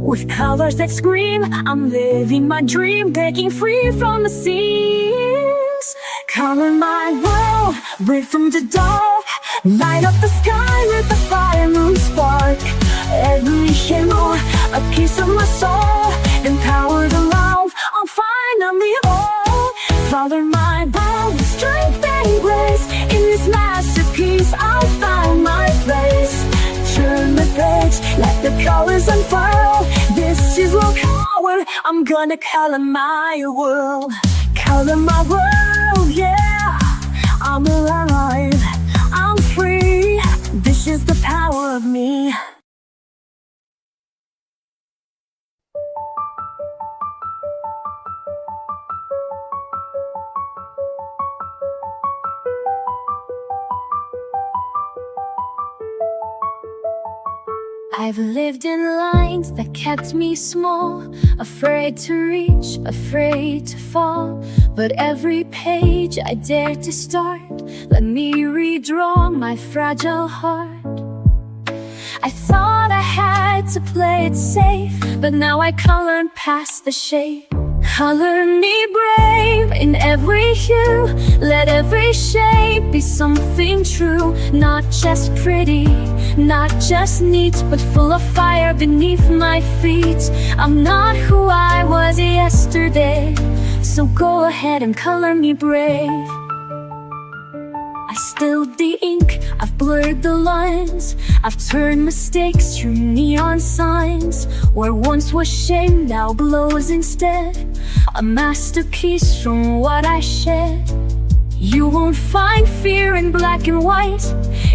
With colors that scream, I'm living my dream, breaking free from the seams. Color my world, break from the dark, light up the sky with a fiery spark. Every hue, a piece of my soul, empowered alive, I'm finally whole. Color my world with strength and grace. In this masterpiece, I found my place. Turn the page, let the colors unfurl. This is my power, I'm gonna color my world. Color my world, yeah. I'm alive, I'm free. This is the power of me. I've lived in lines that kept me small, afraid to reach, afraid to fall. But every page I dared to start, let me redraw my fragile heart. I thought I had to play it safe, but now I colored past the shade. Color me brave in every hue, let every shape be something true. Not just pretty, not just neat, but full of fire beneath my feet. I'm not who I was yesterday, so go ahead and color me brave. I spilled the ink, I've blurred the lines, I've turned mistakes to neon signs. Where once was shame, now glows instead, a masterpiece from what I shed. You won't find fear in black and white,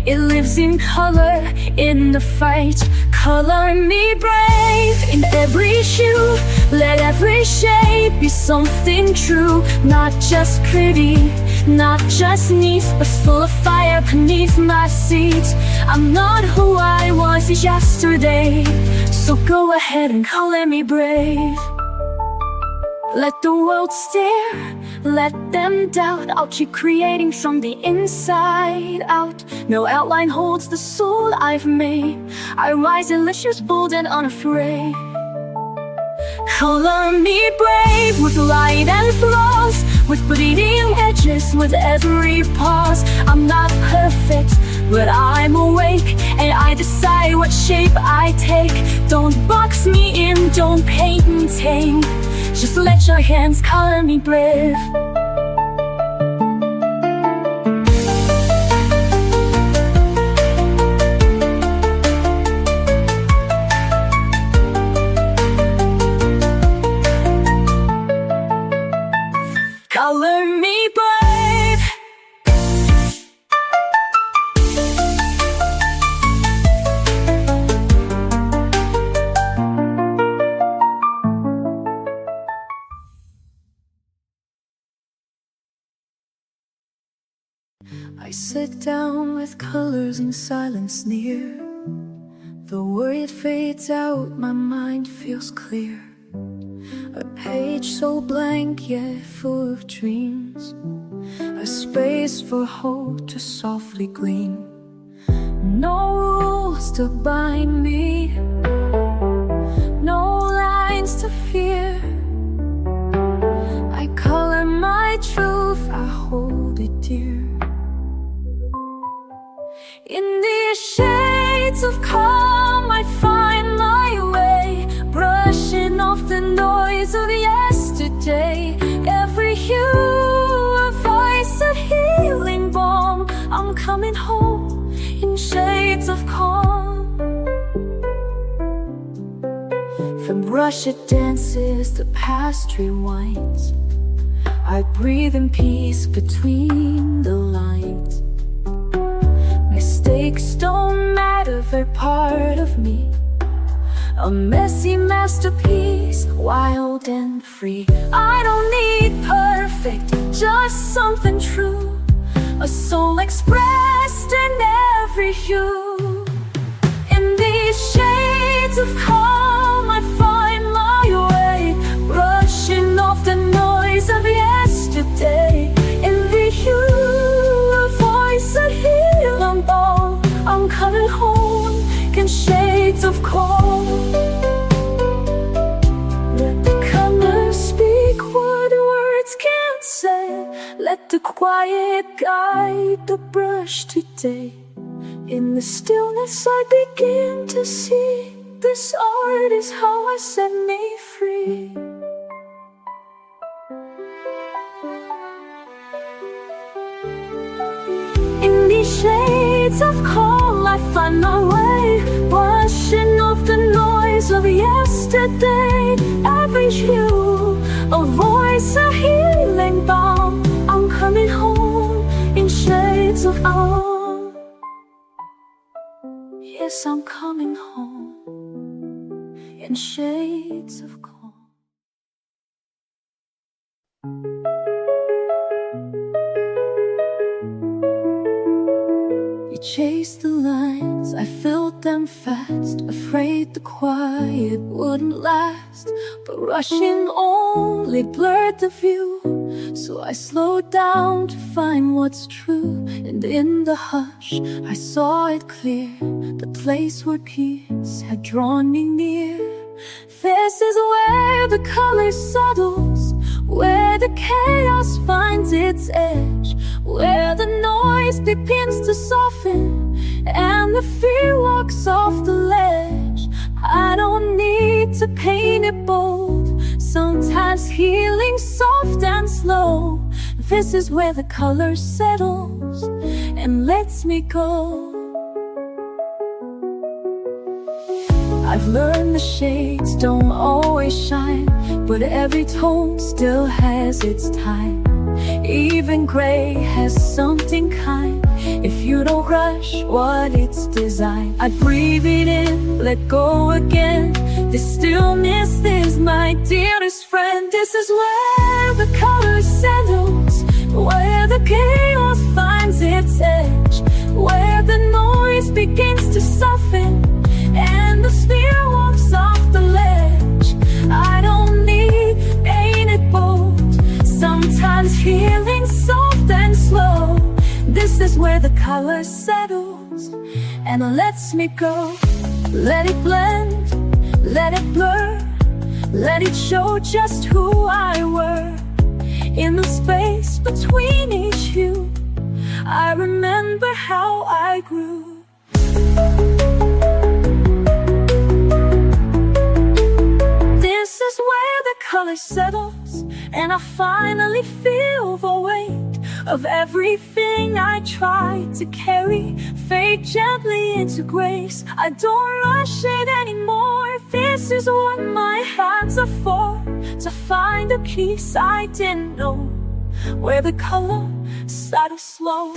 it lives in color, in the fight. Color me brave in every hue, let every shape be something true. Not just pretty, not just neat, but full of fire beneath my seat. I'm not who I was yesterday, so go ahead and color me brave. Let the world stare, let them doubt. I'll keep creating from the inside out. No outline holds the soul I've made. I rise delicious, bold and unafraid. Color me brave with light and flaws, with bleeding edges with every pause. I'm not perfect, but I'm awake, and I decide what shape I take. Don't box me in, don't paint me tame, just let your hands color me brave. sit down with colors in silence near. The worry fades out, my mind feels clear. A page so blank yet full of dreams, a space for hope to softly gleam. No rules to bind me, no lines to fear. I color my truth, I hold it dear. In these shades of calm I find my way, brushing off the noise of yesterday. Every hue a voice, a healing balm. I'm coming home in shades of calm. From Russia dances the past rewinds. I breathe in peace between the lines. Mistakes don't matter, they're part of me. A messy masterpiece, wild and free. I don't need perfect, just something true. A soul expressed in every hue. In these shades of calm I find my way, brushing off the noise of yesterday. In the hue, a voice, a healing balm. I'm coming home in shades of calm. Let the colors speak what words can't say. Let the quiet guide the brush today. In the stillness I begin to see, this art is how I set me free. In these shades of calm I find my way, brushing off the noise of yesterday. Every hue, a voice, a healing balm. I'm coming home in shades of calm. Yes, I'm coming home in shades of calm. We chased the lines, I filled them fast, afraid the quiet wouldn't last. But rushing only blurred the view, so I slowed down to find what's true. And in the hush I saw it clear, the place where peace had drawn me near. This is where the color settles, where the chaos finds its edge, where the noise begins to soften and the fear walks off the ledge. I don't need to paint it bold, sometimes healing soft and slow. This is where the color settles and lets me go. I've learned the shades don't always shine, but every tone still has its time. Even gray has something kind, if you don't rush what it's designed. I breathe it in, let go again. This stillness is my dearest friend. This is where the color settles, where the chaos finds its edge, where the noise begins to soften and the spear walks off the ledge. I don't need painted bold, sometimes healing soft and slow. This is where the color settles and lets me go. Let it blend, let it blur, let it show just who I were. In the space between each hue, I remember how I grew. This is where the color settles and I finally feel the weight of everything I tried to carry. Fade gently into grace, I don't rush it anymore. This is what my hands are for, to find a peace I didn't know, where the color settles slow.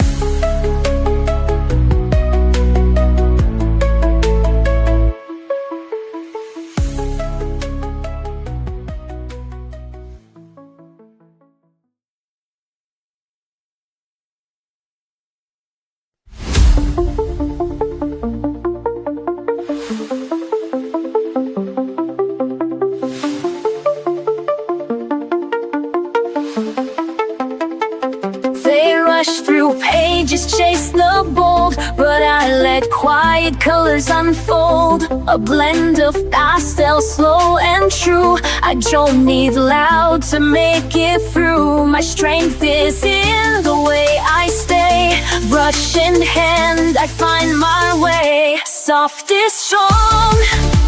let quiet colors unfold, a blend of pastel, slow and true. I don't need loud to make it through. My strength is in the way I stay. Brush in hand, I find my way. Soft is strong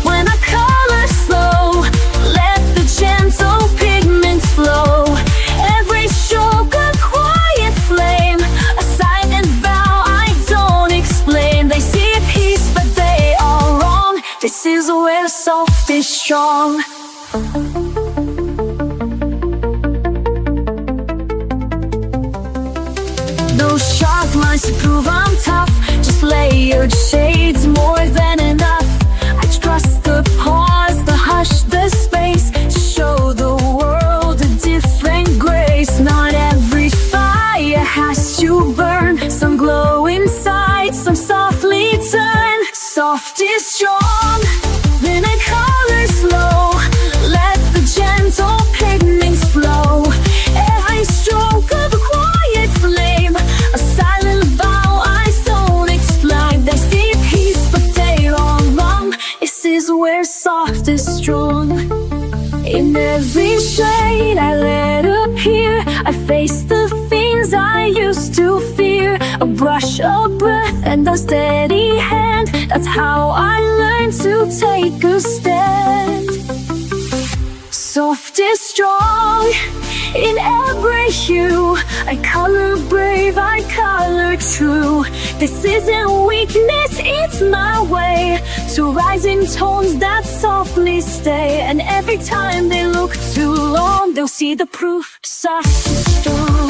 when I color slow. Let the gentle pigments flow. Every stroke a quiet flame, a silent vow I don't explain. They see peace but they are wrong. This is where soft is strong. No sharp lines to prove I'm tough, just layered shades, more than enough. I trust the pause, the hush, the space, to show the world a different grace. Not every fire has to burn, some glow inside, some softly turn. Soft is strong, then I color slow. Let the gentle pigments flow. Every stroke of a quiet flame, a silent vow I don't explain. They see peace but they are wrong. This is where soft is strong. In every shade I let appear, I face the things I used to fear. A brush, a breath, and a steady hand, that's how I learned to take a stand. Soft is strong in every hue. I color brave, I color true. This isn't weakness, it's my way to rise in tones that softly stay. And every time they look too long, they'll see the proof. Soft is strong.